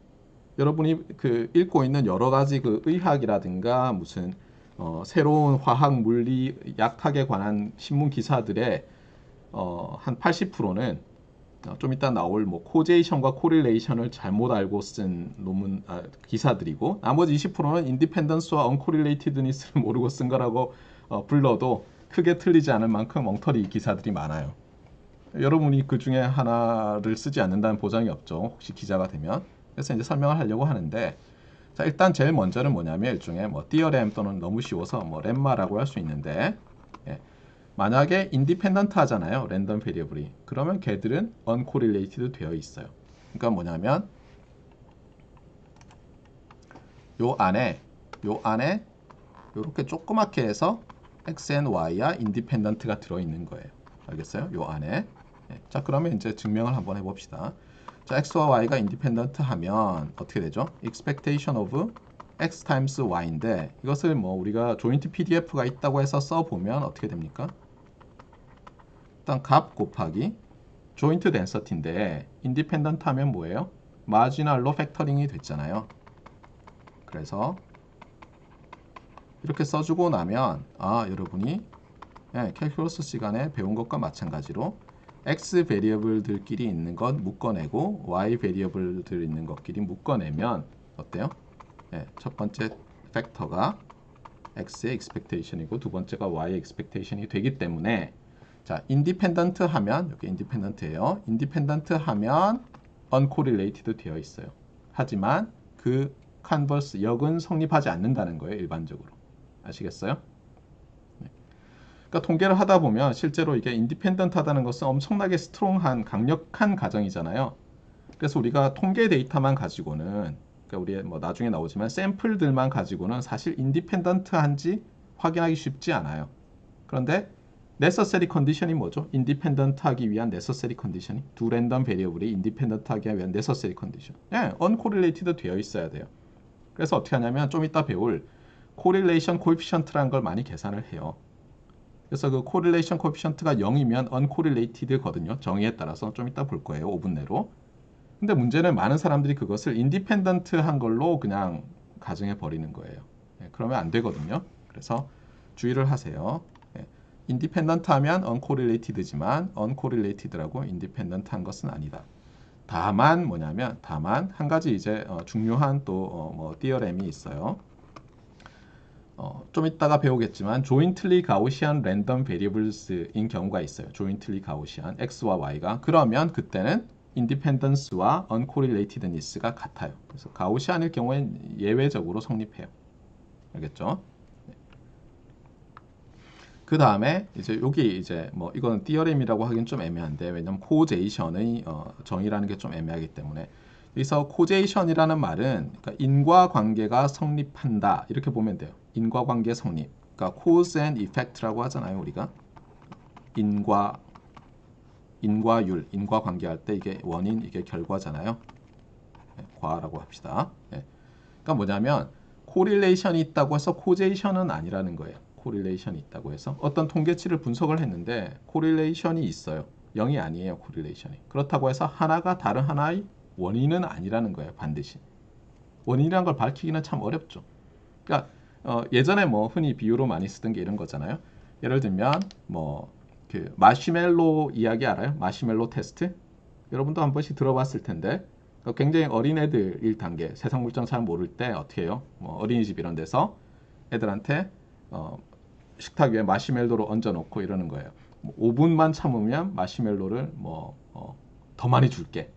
여러분이 그 읽고 있는 여러 가지 그 의학이라든가 무슨 새로운 화학, 물리, 약학에 관한 신문 기사들의 한 80%는 좀 이따 나올 뭐 코제이션과 코릴레이션을 잘못 알고 쓴 논문 기사들이고 나머지 20%는 인디펜던스와 언코릴레이티드니스를 모르고 쓴 거라고 불러도 크게 틀리지 않을 만큼 엉터리 기사들이 많아요. 여러분이 그 중에 하나를 쓰지 않는다는 보장이 없죠. 혹시 기자가 되면. 그래서 이제 설명을 하려고 하는데 자, 일단 제일 먼저는 뭐냐면 일종의 뭐 띠어렘 또는 너무 쉬워서 뭐 렘마라고 할 수 있는데 예. 만약에 인디펜던트 하잖아요. 랜덤 베리어블이. 그러면 걔들은 uncorrelated 되어 있어요. 그러니까 뭐냐면 요 안에 요렇게 조그맣게 해서 x and y야 인디펜던트가 들어 있는 거예요. 알겠어요? 요 안에. 네. 자, 그러면 이제 증명을 한번 해 봅시다. 자, x와 y가 인디펜던트 하면 어떻게 되죠? expectation of x times y인데 이것을 뭐 우리가 조인트 PDF가 있다고 해서 써 보면 어떻게 됩니까? 일단 값 곱하기 조인트 덴서티인데 인디펜던트 하면 뭐예요? 마지널로 팩터링이 됐잖아요. 그래서 이렇게 써주고 나면 여러분이 캘큘러스 시간에 배운 것과 마찬가지로 x 베리어블들끼리 있는 것 묶어내고 y 베리어블들 있는 것끼리 묶어내면 어때요? 첫 번째 팩터가 x의 expectation이고 두 번째가 y의 expectation이 되기 때문에 자, 인디펜던트 하면 여기 인디펜던트예요. 인디펜던트 하면 uncorrelated 되어 있어요. 하지만 그 컨버스 역은 성립하지 않는다는 거예요. 일반적으로. 아시겠어요? 네. 그러니까 통계를 하다 보면 실제로 이게 인디펜던트 하다는 것은 엄청나게 스트롱한 강력한 가정이잖아요. 그래서 우리가 통계 데이터만 가지고는 그러니까 우리 뭐 나중에 나오지만 샘플들만 가지고는 사실 인디펜던트한지 확인하기 쉽지 않아요. 그런데 necessary condition이 뭐죠? independent 하기 위한 necessary condition이 두 랜덤 베리어블이 independent 하기 위한 necessary condition. uncorrelated 되어 있어야 돼요. 그래서 어떻게 하냐면 좀 이따 배울 correlation coefficient라는 걸 많이 계산을 해요. 그래서 그 correlation coefficient가 0이면 uncorrelated거든요. 정의에 따라서 좀 이따 볼 거예요. 5분 내로. 근데 문제는 많은 사람들이 그것을 independent 한 걸로 그냥 가정해 버리는 거예요. 그러면 안 되거든요. 그래서 주의를 하세요. 인디펜던트 하면 uncorrelated지만 uncorrelated라고 인디펜던트 한 것은 아니다. 다만 뭐냐면 다만 한 가지 이제 중요한 또 뭐 띠어렘이 있어요. 좀 이따가 배우겠지만 jointly Gaussian random variables인 경우가 있어요. jointly Gaussian x와 y가 그러면 그때는 independence와 uncorrelatedness가 같아요. 그래서 가우시안일 경우엔 예외적으로 성립해요. 알겠죠? 그 다음에 이제 여기 이제 뭐 이거는 띠어렘이라고 하긴 좀 애매한데 왜냐면 코제이션의 정의라는 게 좀 애매하기 때문에 여기서 코제이션이라는 말은 그러니까 인과관계가 성립한다 이렇게 보면 돼요. 인과관계 성립. 그러니까 cause and effect라고 하잖아요. 우리가 인과율, 인과관계 할 때 이게 원인, 이게 결과잖아요. 과라고 합시다. 그러니까 뭐냐면 코릴레이션이 있다고 해서 코제이션은 아니라는 거예요. 코릴레이션이 있다고 해서 어떤 통계치를 분석을 했는데 코릴레이션이 있어요. 0이 아니에요. 코릴레이션이. 그렇다고 해서 하나가 다른 하나의 원인은 아니라는 거예요. 반드시. 원인이라는 걸 밝히기는 참 어렵죠. 그러니까 예전에 뭐 흔히 비유로 많이 쓰던 게 이런 거잖아요. 예를 들면 뭐 그 마시멜로 이야기 알아요? 마시멜로 테스트? 여러분도 한 번씩 들어봤을 텐데 굉장히 어린애들일 단계 세상 물정 잘 모를 때 어떻게 해요? 뭐 어린이집 이런 데서 애들한테 식탁 위에 마시멜로를 얹어놓고 이러는 거예요. 5분만 참으면 마시멜로를 더 많이 줄게.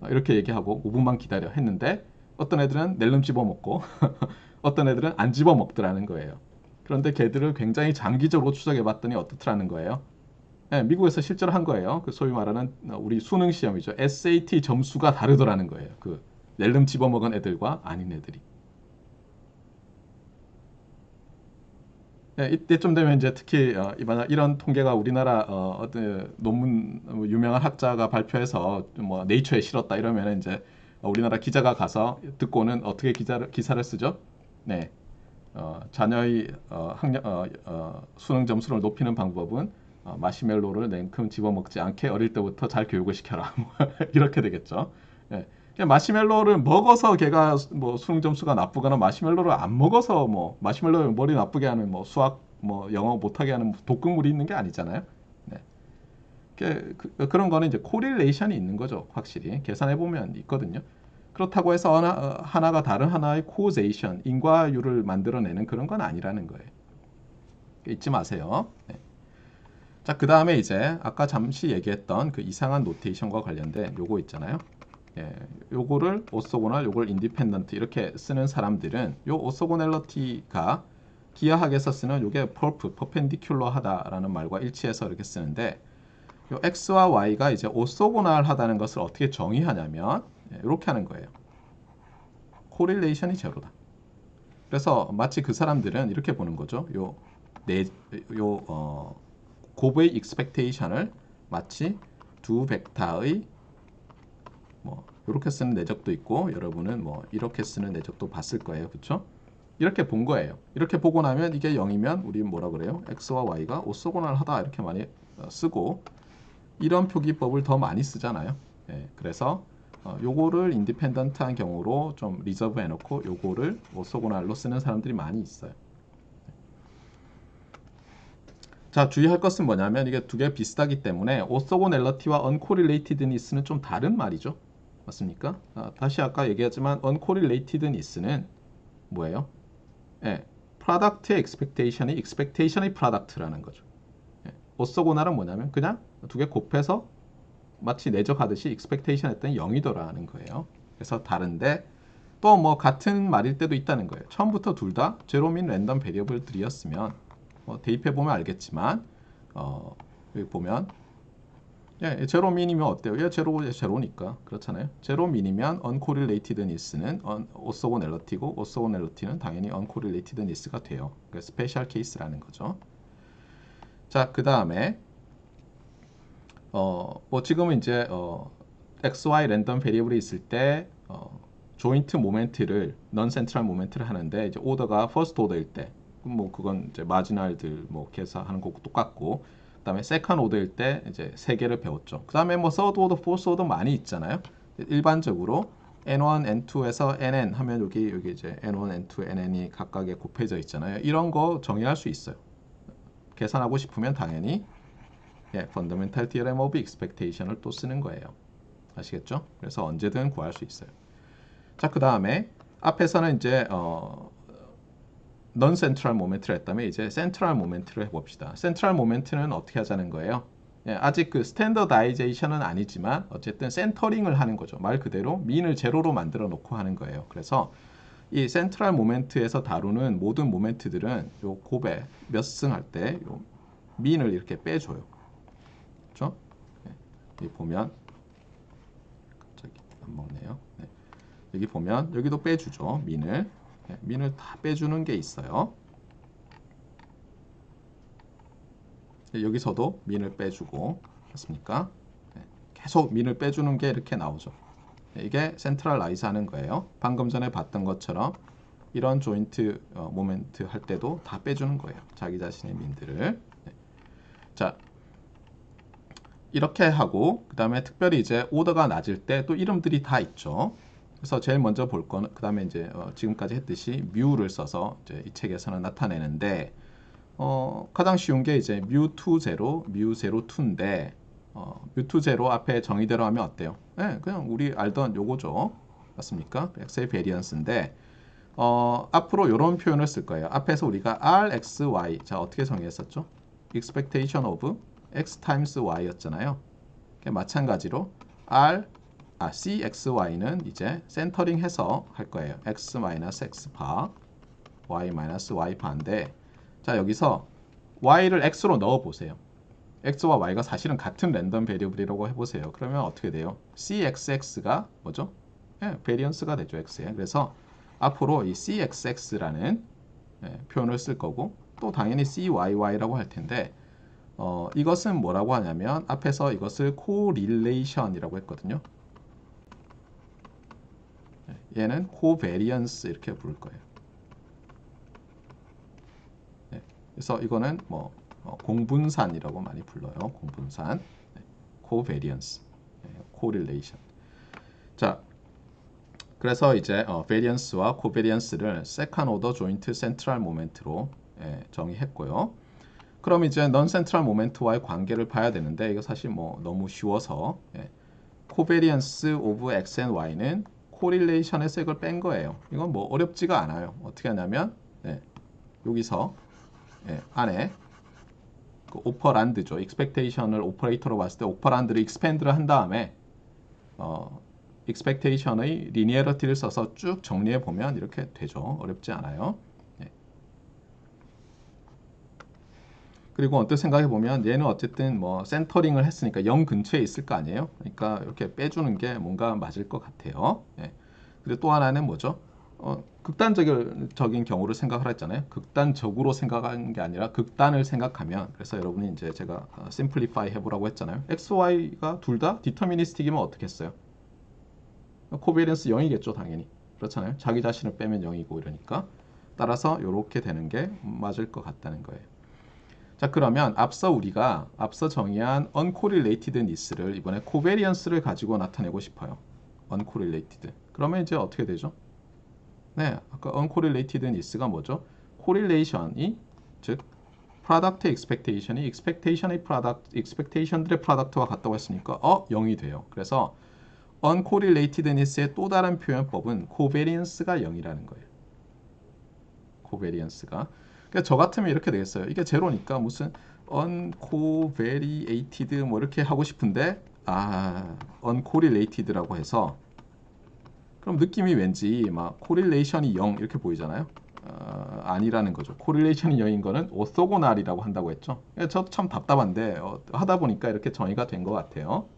이렇게 얘기하고 5분만 기다려 했는데 어떤 애들은 낼름 집어먹고 어떤 애들은 안 집어먹더라는 거예요. 그런데 걔들을 굉장히 장기적으로 추적해 봤더니 어떻더라는 거예요. 네, 미국에서 실제로 한 거예요. 그 소위 말하는 우리 수능 시험이죠. SAT 점수가 다르더라는 거예요. 그 낼름 집어먹은 애들과 아닌 애들이. 네, 이때쯤 되면 이제 특히 이런 통계가 우리나라 어떤 논문 유명한 학자가 발표해서 뭐 네이처에 실었다 이러면 이제 우리나라 기자가 가서 듣고는 어떻게 기사를 쓰죠? 네, 자녀의 수능 점수를 높이는 방법은 마시멜로를 냉큼 집어먹지 않게 어릴 때부터 잘 교육을 시켜라. 뭐 이렇게 되겠죠. 예. 그냥 마시멜로를 먹어서 걔가 뭐 수능 점수가 나쁘거나 마시멜로를 안 먹어서 뭐 마시멜로 머리 나쁘게 하는 뭐 수학 뭐 영어 못하게 하는 독극물이 있는 게 아니잖아요. 네. 그런 거는 이제 코릴레이션이 있는 거죠. 확실히 계산해 보면 있거든요. 그렇다고 해서 하나가 다른 하나의 코제이션, 인과율을 만들어내는 그런 건 아니라는 거예요. 잊지 마세요. 네. 자, 그 다음에 이제 아까 잠시 얘기했던 그 이상한 노테이션과 관련된 요거 있잖아요. 예, 요거를 오소고널, 요걸 인디펜던트 이렇게 쓰는 사람들은 요 오소고넬러티가 기하학에서 쓰는 요게 퍼펜디큘러하다라는 말과 일치해서 이렇게 쓰는데 요 x와 y가 이제 오소고널하다는 것을 어떻게 정의하냐면 이렇게 하는 거예요. 코릴레이션이 제로다. 그래서 마치 그 사람들은 이렇게 보는 거죠. 곱의 익스펙테이션을 마치 두 벡터의 뭐 이렇게 쓰는 내적도 있고 여러분은 뭐 이렇게 쓰는 내적도 봤을 거예요. 그렇죠? 이렇게 본 거예요. 이렇게 보고 나면 이게 0이면 우리 뭐라 그래요? x와 y가 오소고널하다 이렇게 많이 쓰고 이런 표기법을 더 많이 쓰잖아요. 예, 그래서 요거를 인디펜던트한 경우로 좀 리저브 해놓고 요거를 오소고널로 쓰는 사람들이 많이 있어요. 자, 주의할 것은 뭐냐면 이게 두 개 비슷하기 때문에 오소고넬러티와 언코릴레이티드니스는 좀 다른 말이죠. 맞습니까? 다시 아까 얘기했지만 uncorrelatedness는 뭐예요? 예, product의 expectation이 expectation의 product라는 거죠. 예, 오소고날은 뭐냐면 그냥 두 개 곱해서 마치 내적하듯이 expectation 했더니 0이더라는 거예요. 그래서 다른데 또 뭐 같은 말일 때도 있다는 거예요. 처음부터 둘 다 제로민 랜덤 베리어블들이었으면 대입해 보면 알겠지만 여기 보면 예, 제로민이면 어때요? 예, 제로니까 그렇잖아요. 제로민이면 uncorrelatedness는 오소고넬러티고 오소고넬러티는 당연히 uncorrelatedness가 돼요. 그 스페셜 케이스라는 거죠. 자, 그 다음에 뭐 지금은 이제 XY 랜덤 베리어블이 있을 때 조인트 모멘트를 non central 모멘트를 하는데 이제 오더가 퍼스트 오더일 때 뭐 그건 이제 마지널들 뭐 계산하는 거고 똑같고 그다음에 세컨 오더일 때 이제 세 개를 배웠죠. 그다음에 뭐 서드 오더, 포스 오더 많이 있잖아요. 일반적으로 N1, N2에서 NN 하면 여기 이제 N1, N2, NN이 각각에 곱해져 있잖아요. 이런 거 정의할 수 있어요. 계산하고 싶으면 당연히 Fundamental Theorem of Expectation을 또 쓰는 거예요. 아시겠죠? 그래서 언제든 구할 수 있어요. 자, 그 다음에 앞에서는 이제 non central moment를 했다면 이제 central moment를 해봅시다. central moment는 어떻게 하자는 거예요? 예, 아직 그 스탠더다이제이션은 아니지만 어쨌든 센터링을 하는 거죠. 말 그대로 민을 제로로 만들어 놓고 하는 거예요. 그래서 이 센트럴 모멘트에서 다루는 모든 모멘트들은 요 곱에 몇 승 할 때 요 민을 이렇게 빼줘요. 그렇죠? 네. 여기 보면 갑자기 안 먹네요. 네. 여기 보면 여기도 빼주죠. 민을. 네. 민을 다 빼주는 게 있어요. 네. 여기서도 민을 빼주고 맞습니까? 네. 계속 민을 빼주는 게 이렇게 나오죠. 네. 이게 센트럴라이즈 하는 거예요. 방금 전에 봤던 것처럼 이런 조인트 모멘트 할 때도 다 빼주는 거예요. 자기 자신의 민들을. 네. 자, 이렇게 하고 그 다음에 특별히 이제 오더가 낮을 때 또 이름들이 다 있죠. 그래서 제일 먼저 볼 거는 그 다음에 이제 지금까지 했듯이 뮤를 써서 이제 이 책에서는 나타내는데 가장 쉬운 게 이제 뮤2 제로, 뮤0 2인데 뮤2 제로 앞에 정의대로 하면 어때요? 네, 그냥 우리 알던 요거죠. 맞습니까? X의 베리언스인데 앞으로 이런 표현을 쓸 거예요. 앞에서 우리가 R, X, Y 자 어떻게 정의했었죠? Expectation of x times y였잖아요. 마찬가지로 cxy는 이제 센터링 해서 할 거예요. x 마이너스 x 바, y 마이너스 y 바인데, 자 여기서 y를 x로 넣어 보세요. x와 y가 사실은 같은 랜덤 베리어블이라고 해보세요. 그러면 어떻게 돼요? cxx가 뭐죠? 베리언스가 되죠, x에. 그래서 앞으로 이 cxx라는 표현을 쓸 거고, 또 당연히 cyy라고 할 텐데, 이것은 뭐라고 하냐면 앞에서 이것을 코릴레이션이라고 했거든요. 얘는 코베리언스 이렇게 부를 거예요. 그래서 이거는 뭐 공분산이라고 많이 불러요. 공분산, 코베리언스, 코릴레이션. 자, 그래서 이제 베리언스와 코베리언스를 세컨 오더 조인트 센트럴 모멘트로 정의했고요. 그럼 이제 넌 센트럴 모멘트와의 관계를 봐야 되는데, 이거 사실 뭐 너무 쉬워서 코베리언스 오브 x and y는 코릴레이션에서 이걸 뺀 거예요. 이건 뭐 어렵지가 않아요. 어떻게 하냐면 여기서 안에 그 오퍼란드죠. expectation을 오퍼레이터로 봤을 때 오퍼란드를 expand를 한 다음에 expectation의 리니어리티를 써서 쭉 정리해 보면 이렇게 되죠. 어렵지 않아요. 그리고 언뜻 생각해 보면 얘는 어쨌든 뭐 센터링을 했으니까 0 근처에 있을 거 아니에요. 그러니까 이렇게 빼주는 게 뭔가 맞을 것 같아요. 그리고 또 하나는 뭐죠? 극단적인 경우를 생각하라 했잖아요. 극단적으로 생각하는 게 아니라 극단을 생각하면, 그래서 여러분이 이제 제가 심플리파이 해보라고 했잖아요. x, y가 둘 다 디터미니스틱이면 어떻게 했어요? 코베리언스 0이겠죠, 당연히. 그렇잖아요. 자기 자신을 빼면 0이고 이러니까. 따라서 이렇게 되는 게 맞을 것 같다는 거예요. 자, 그러면 앞서 정의한 uncorrelatedness를 이번에 covariance를 가지고 나타내고 싶어요. uncorrelated. 그러면 이제 어떻게 되죠? 네, 아까 uncorrelatedness가 뭐죠? correlation이, 즉 product expectation이 expectation들의 product와 같다고 했으니까 0이 돼요. 그래서 uncorrelatedness의 또 다른 표현법은 covariance가 0이라는 거예요. covariance가. 그러니까 저 같으면 이렇게 되겠어요. 이게 제로니까 무슨 uncovariated 뭐 이렇게 하고 싶은데 uncorrelated라고 해서, 그럼 느낌이 왠지 막 correlation이 0 이렇게 보이잖아요. 아니라는 거죠. correlation이 0인 거는 orthogonal이라고 한다고 했죠. 저도 참 답답한데 하다 보니까 이렇게 정의가 된 것 같아요.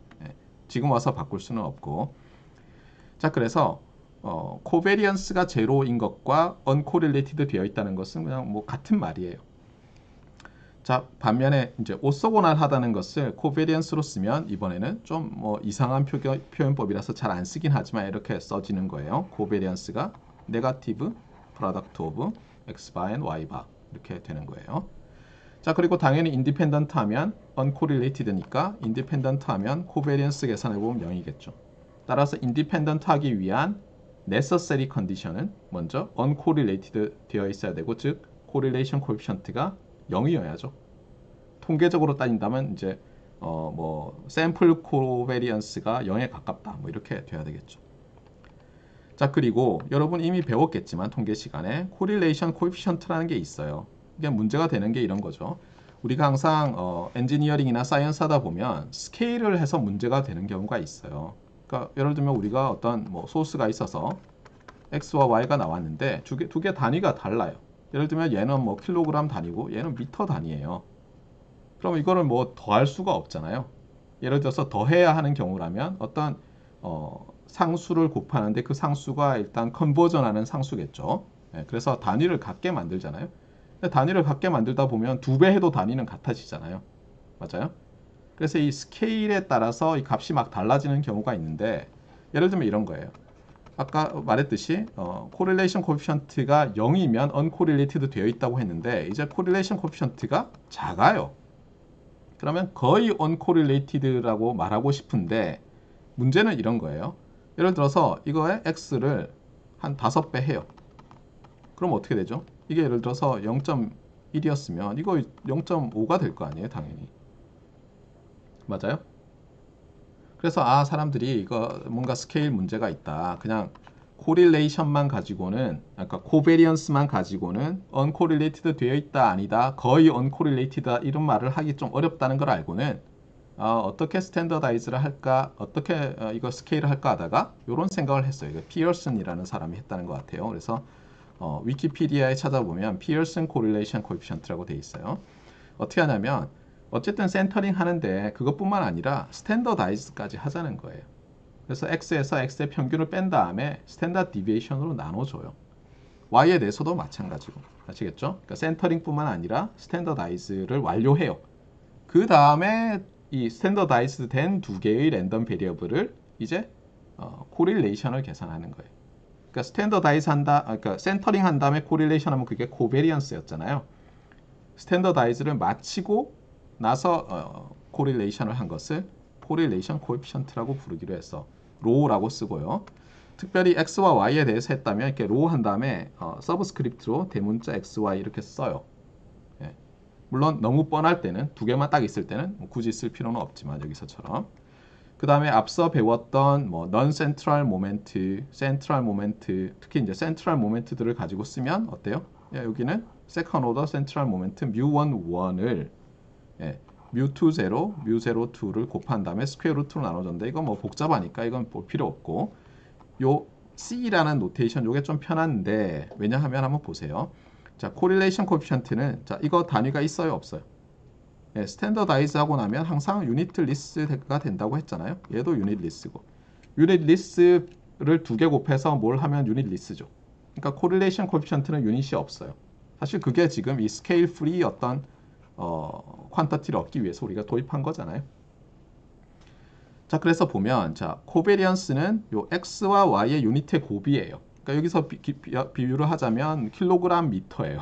지금 와서 바꿀 수는 없고. 자, 그래서 코베리언스가 제로인 것과 uncorrelated 되어 있다는 것은 그냥 뭐 같은 말이에요. 자, 반면에 이제 오소고날하다는 것을 코베리언스로 쓰면 이번에는 좀 뭐 이상한 표현법이라서 잘 안 쓰긴 하지만 이렇게 써지는 거예요. 코베리언스가 네거티브 프로덕트 오브 x 바 앤 y 바 이렇게 되는 거예요. 자, 그리고 당연히 인디펜던트 하면 uncorrelated니까 인디펜던트 하면 코베리언스 계산해 보면 0이겠죠. 따라서 인디펜던트 하기 위한 necessary condition은 먼저 uncorrelated 되어 있어야 되고, 즉 correlation coefficient가 0이어야죠. 통계적으로 따진다면 이제 뭐 샘플 코베리언스가 0에 가깝다 뭐 이렇게 돼야 되겠죠. 자, 그리고 여러분 이미 배웠겠지만 통계 시간에 correlation coefficient라는 게 있어요. 이게 문제가 되는 게 이런 거죠. 우리가 항상 엔지니어링이나 사이언스 하다 보면 스케일을 해서 문제가 되는 경우가 있어요. 그러니까 예를 들면 우리가 어떤 뭐 소스가 있어서 x와 y가 나왔는데 두 개 단위가 달라요. 예를 들면 얘는 뭐 킬로그램 단위고 얘는 미터 단위예요. 그럼 이거를 뭐 더할 수가 없잖아요. 예를 들어서 더해야 하는 경우라면 어떤 상수를 곱하는데 그 상수가 일단 컨버전하는 상수겠죠. 그래서 단위를 같게 만들잖아요. 근데 단위를 같게 만들다 보면 2배 해도 단위는 같아지잖아요. 맞아요? 그래서 이 스케일에 따라서 이 값이 막 달라지는 경우가 있는데, 예를 들면 이런 거예요. 아까 말했듯이 correlation coefficient가 0이면 uncorrelated 되어 있다고 했는데, 이제 correlation coefficient가 작아요. 그러면 거의 uncorrelated라고 말하고 싶은데, 문제는 이런 거예요. 예를 들어서 이거에 x를 한 5배 해요. 그럼 어떻게 되죠? 이게 예를 들어서 0.1이었으면 이거 0.5가 될 거 아니에요, 당연히. 맞아요? 그래서 사람들이 이거 뭔가 스케일 문제가 있다, 그냥 코릴레이션만 가지고는, 그러니까 코베리언스만 가지고는 uncorrelated 되어 있다 아니다, 거의 uncorrelated다 이런 말을 하기 좀 어렵다는 걸 알고는 어떻게 스탠더다이즈를 할까, 어떻게 이거 스케일을 할까 하다가 이런 생각을 했어요. 이거 피어슨이라는 사람이 했다는 것 같아요. 그래서 위키피디아에 찾아보면 피어슨 코릴레이션 코에피션트라고 돼 있어요. 어떻게 하냐면 어쨌든 센터링 하는데 그것뿐만 아니라 스탠더다이즈까지 하자는 거예요. 그래서 x에서 x의 평균을 뺀 다음에 스탠다드 디비에이션으로 나눠줘요. y에 대해서도 마찬가지고. 아시겠죠? 그러니까 센터링뿐만 아니라 스탠더다이즈를 완료해요. 그 다음에 이 스탠더다이즈 된 두 개의 랜덤 베리어블을 이제 코릴레이션을 계산하는 거예요. 그러니까 스탠더다이즈 한다, 그러니까 센터링 한 다음에 코릴레이션 하면 그게 코베리언스였잖아요. 스탠더다이즈를 마치고 나서 코릴레이션을 한 것을 코릴레이션 코에피션트라고 부르기로 해서 로우라고 쓰고요. 특별히 x와 y에 대해서 했다면 이렇게 로우 한 다음에 서브스크립트로 대문자 xy 이렇게 써요. 예. 물론 너무 뻔할 때는 두 개만 딱 있을 때는 굳이 쓸 필요는 없지만 여기서처럼. 그 다음에 앞서 배웠던 뭐 non-central moment, central moment, 특히 이제 central moment들을 가지고 쓰면 어때요? 예, 여기는 second order central moment mu1 1을 예, mu2 0, mu0 2를 곱한 다음에 스퀘어 루트로 나눠줬는데 이건 뭐 복잡하니까 이건 볼 필요 없고 요 C라는 노테이션 요게 좀 편한데 왜냐하면 한번 보세요. 자, 코릴레이션 코에피션트는 자, 이거 단위가 있어요, 없어요? 예, 스탠더다이즈 하고 나면 항상 유닛 리스트가 된다고 했잖아요. 얘도 유닛 리스트고. 유닛 리스트를 두 개 곱해서 뭘 하면 유닛 리스트죠. 그러니까 코릴레이션 코에피션트는 유닛이 없어요. 사실 그게 지금 이 스케일 프리 어떤 퀀터티를 얻기 위해서 우리가 도입한 거잖아요. 자, 그래서 보면 자, 코베리언스는 요 x와 y의 유닛의 곱이에요. 그러니까 여기서 비유를 하자면 킬로그램 미터예요.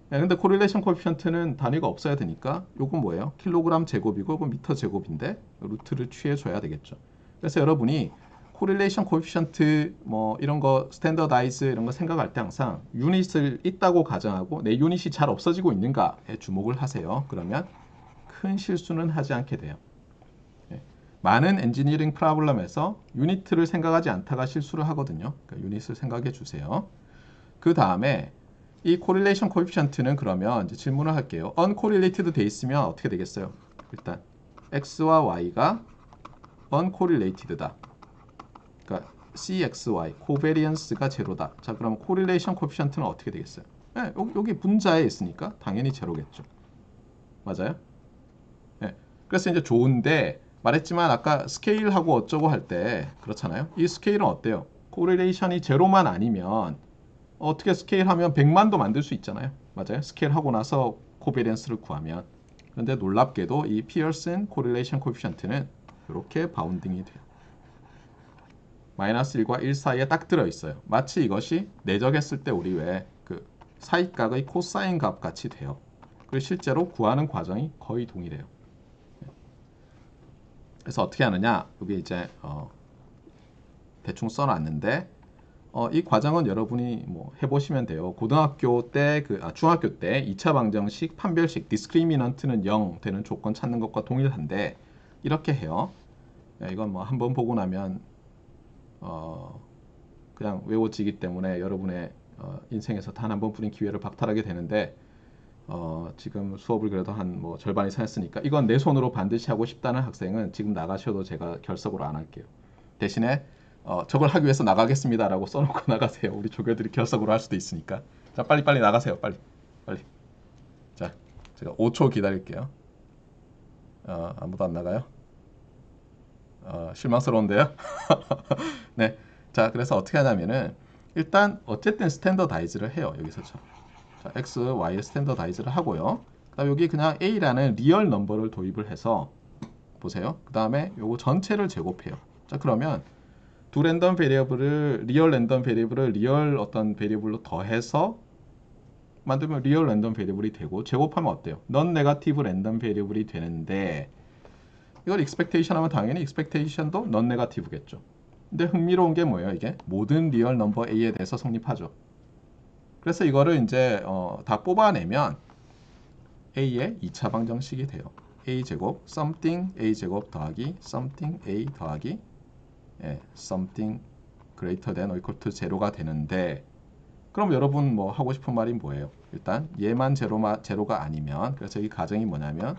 네, 근데 코릴레이션 코에피션트는 단위가 없어야 되니까 요건 뭐예요? 킬로그램 제곱이고 이건 미터 제곱인데 루트를 취해줘야 되겠죠. 그래서 여러분이 코릴레이션 코에피션트 뭐 이런 거 스탠더다이즈 이런 거 생각할 때 항상 유닛을 있다고 가정하고 내 유닛이 잘 없어지고 있는가에 주목을 하세요. 그러면 큰 실수는 하지 않게 돼요. 네. 많은 엔지니어링 프로블럼에서 유닛을 생각하지 않다가 실수를 하거든요. 그러니까 유닛을 생각해 주세요. 그 다음에 이 코릴레이션 코에피션트는 그러면 이제 질문을 할게요. uncorrelated 돼 있으면 어떻게 되겠어요? 일단 x와 y가 uncorrelated다. 그러니까 cxy 코베리언스가 제로다. 자, 그럼 코릴레이션 코에피션트는 어떻게 되겠어요? 네, 여기 분자에 있으니까 당연히 제로겠죠. 맞아요? 네. 그래서 이제 좋은데 말했지만 아까 스케일하고 어쩌고 할 때 그렇잖아요. 이 스케일은 어때요? 코릴레이션이 제로만 아니면 어떻게 스케일하면 100만도 만들 수 있잖아요. 맞아요? 스케일하고 나서 코베리언스를 구하면. 그런데 놀랍게도 이 피어슨 코릴레이션 코에피션트는 이렇게 바운딩이 돼요. 마이너스 1과 1 사이에 딱 들어있어요. 마치 이것이 내적했을 때 우리 왜 그 사익각의 코사인 값 같이 돼요. 그리고 실제로 구하는 과정이 거의 동일해요. 그래서 어떻게 하느냐? 여기 이제 대충 써놨는데 이 과정은 여러분이 뭐 해보시면 돼요. 고등학교 때, 중학교 때 2차 방정식, 판별식, 디스크리미넌트는 0 되는 조건 찾는 것과 동일한데 이렇게 해요. 이건 뭐 한번 보고 나면 그냥 외워지기 때문에 여러분의 인생에서 단 한 번뿐인 기회를 박탈하게 되는데 지금 수업을 그래도 한 뭐 절반 이상 했으니까 이건 내 손으로 반드시 하고 싶다는 학생은 지금 나가셔도 제가 결석으로 안 할게요. 대신에 저걸 하기 위해서 나가겠습니다 라고 써놓고 나가세요. 우리 조교들이 결석으로 할 수도 있으니까. 자, 빨리 나가세요. 빨리. 자, 제가 5초 기다릴게요. 아무도 안 나가요? 실망스러운데요? 네. 자, 그래서 어떻게 하냐면은 일단 어쨌든 스탠더다이즈를 해요. 여기서처럼. 자, x, y의 스탠더다이즈를 하고요. 그다음 여기 그냥 a라는 리얼 넘버를 도입을 해서 보세요. 그 다음에 요거 전체를 제곱해요. 자, 그러면 두 랜덤 베리어블을 리얼 랜덤 베리어블을 리얼 어떤 베리어블로 더해서 만들면 리얼 랜덤 베리어블이 되고 제곱하면 어때요? 넌 네거티브 랜덤 베리어블이 되는데 이걸 익스펙테이션 하면 당연히 익스펙테이션도 넌 네거티브겠죠. 근데 흥미로운 게 뭐예요? 이게 모든 리얼 넘버 a에 대해서 성립하죠. 그래서 이거를 이제 다 뽑아내면 a의 2차 방정식이 돼요. a 제곱 something a 제곱 더하기 something a 더하기 something greater than or equal to 제로가 되는데, 그럼 여러분 뭐 하고 싶은 말이 뭐예요? 일단 얘만 제로가 아니면, 그래서 이 가정이 뭐냐면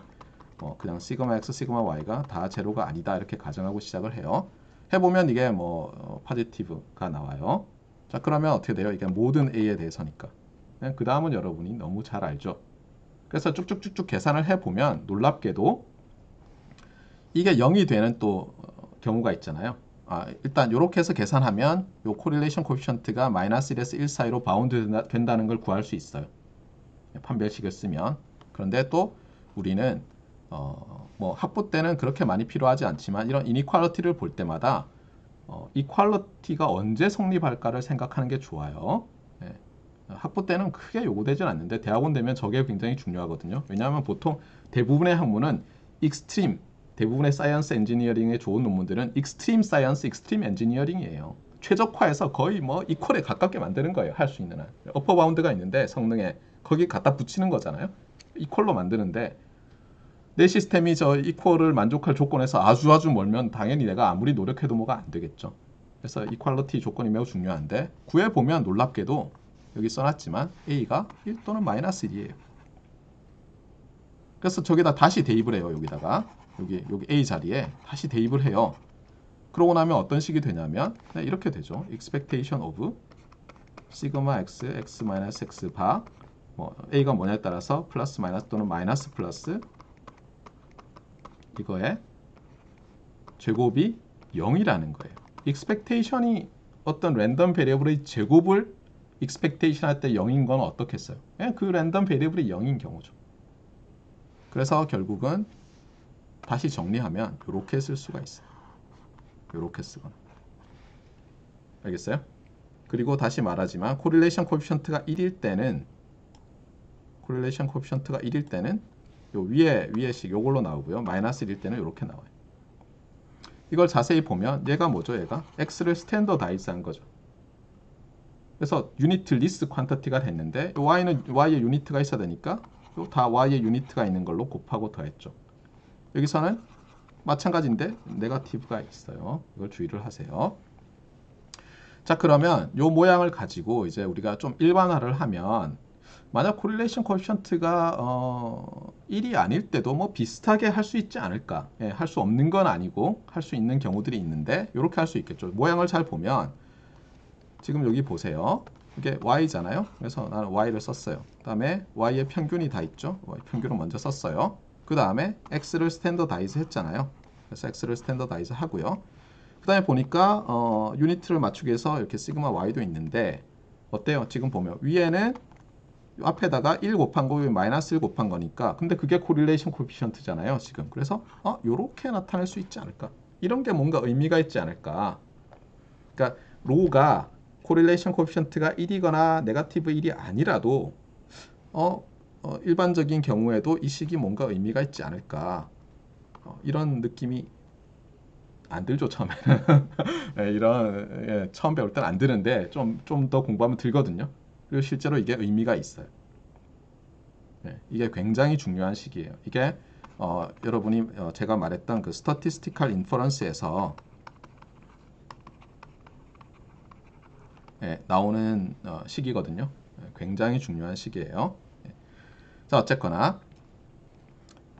그냥 시그마 x, 시그마 y가 다 제로가 아니다 이렇게 가정하고 시작을 해요. 해보면 이게 포지티브가 나와요. 자, 그러면 어떻게 돼요? 이게 모든 a에 대해서니까. 그 다음은 여러분이 너무 잘 알죠. 그래서 쭉쭉쭉쭉 계산을 해보면 놀랍게도 이게 0이 되는 또 경우가 있잖아요. 일단 이렇게 해서 계산하면 요 코릴레이션 코에피션트가 마이너스 1에서 1 사이로 바운드 된다는 걸 구할 수 있어요. 판별식을 쓰면. 그런데 또 우리는 뭐 학부 때는 그렇게 많이 필요하지 않지만 이런 이니퀄리티를 볼 때마다 이퀄리티가 언제 성립할까를 생각하는 게 좋아요. 네. 학부 때는 크게 요구되진 않는데 대학원 되면 저게 굉장히 중요하거든요. 왜냐하면 보통 대부분의 학문은 익스트림, 대부분의 사이언스 엔지니어링의 좋은 논문들은 익스트림 사이언스, 익스트림 엔지니어링이에요. 최적화해서 거의 뭐 이퀄에 가깝게 만드는 거예요. 할 수 있는 한. 어퍼 바운드가 있는데 성능에 거기 갖다 붙이는 거잖아요. 이퀄로 만드는데 내 시스템이 저 이퀄을 만족할 조건에서 아주 멀면 당연히 내가 아무리 노력해도 뭐가 안 되겠죠. 그래서 이퀄리티 조건이 매우 중요한데 구해보면 놀랍게도 여기 써놨지만 A가 1 또는 마이너스 1이에요. 그래서 저기다 다시 대입을 해요. 여기다가 여기 A 자리에 다시 대입을 해요. 그러고 나면 어떤 식이 되냐면 이렇게 되죠. expectation of 시그마 x, x 마이너스 x 바 A가 뭐냐에 따라서 플러스 마이너스 또는 마이너스 플러스 이거의 제곱이 0이라는 거예요. expectation이 어떤 랜덤 베리어블의 제곱을 expectation 할 때 0인 건 어떻겠어요? 그 랜덤 베리어블이 0인 경우죠. 그래서 결국은 다시 정리하면 이렇게 쓸 수가 있어요. 이렇게 쓰거나. 알겠어요? 그리고 다시 말하지만 코릴레이션 코에피션트가 1일 때는 요 위에 식 요걸로 나오고요. 마이너스 1일 때는 이렇게 나와요. 이걸 자세히 보면 얘가 뭐죠? 얘가 x를 스탠더다이즈 한 거죠. 그래서 유니트 리스 퀀터티가 됐는데 y는 y의 유니트가 있어야 되니까 다 y의 유니트가 있는 걸로 곱하고 더했죠. 여기서는 마찬가지인데 네거티브가 있어요. 이걸 주의를 하세요. 자, 그러면 요 모양을 가지고 이제 우리가 좀 일반화를 하면 만약 코릴레이션 코에피션트가 1이 아닐 때도 뭐 비슷하게 할 수 있지 않을까. 할 수 없는 건 아니고 할 수 있는 경우들이 있는데 이렇게 할 수 있겠죠. 모양을 잘 보면 지금 여기 보세요. 이게 y잖아요. 그래서 나는 y를 썼어요. 그 다음에 y의 평균이 다 있죠. y 평균을 먼저 썼어요. 그 다음에 x를 스탠더다이즈 했잖아요. 그래서 x를 스탠더다이즈 하고요. 그 다음에 보니까 유니트를 맞추기 위해서 이렇게 시그마 y도 있는데 어때요? 지금 보면 위에는 앞에다가 1 곱한 거 마이너스 1 곱한 거니까 근데 그게 코릴레이션 코에피션트잖아요. 지금 그래서 요렇게 나타낼 수 있지 않을까? 이런 게 뭔가 의미가 있지 않을까? 그러니까 로가 코릴레이션 코에피션트가 1이거나 네거티브 1이 아니라도 일반적인 경우에도 이 식이 뭔가 의미가 있지 않을까? 이런 느낌이 안 들죠, 처음에는. 처음 배울 땐 안 드는데 좀 더 공부하면 들거든요. 그리고 실제로 이게 의미가 있어요. 이게 굉장히 중요한 식이에요. 이게 여러분이 제가 말했던 그 statistical inference에서 나오는 식이거든요. 굉장히 중요한 식이에요. 자, 어쨌거나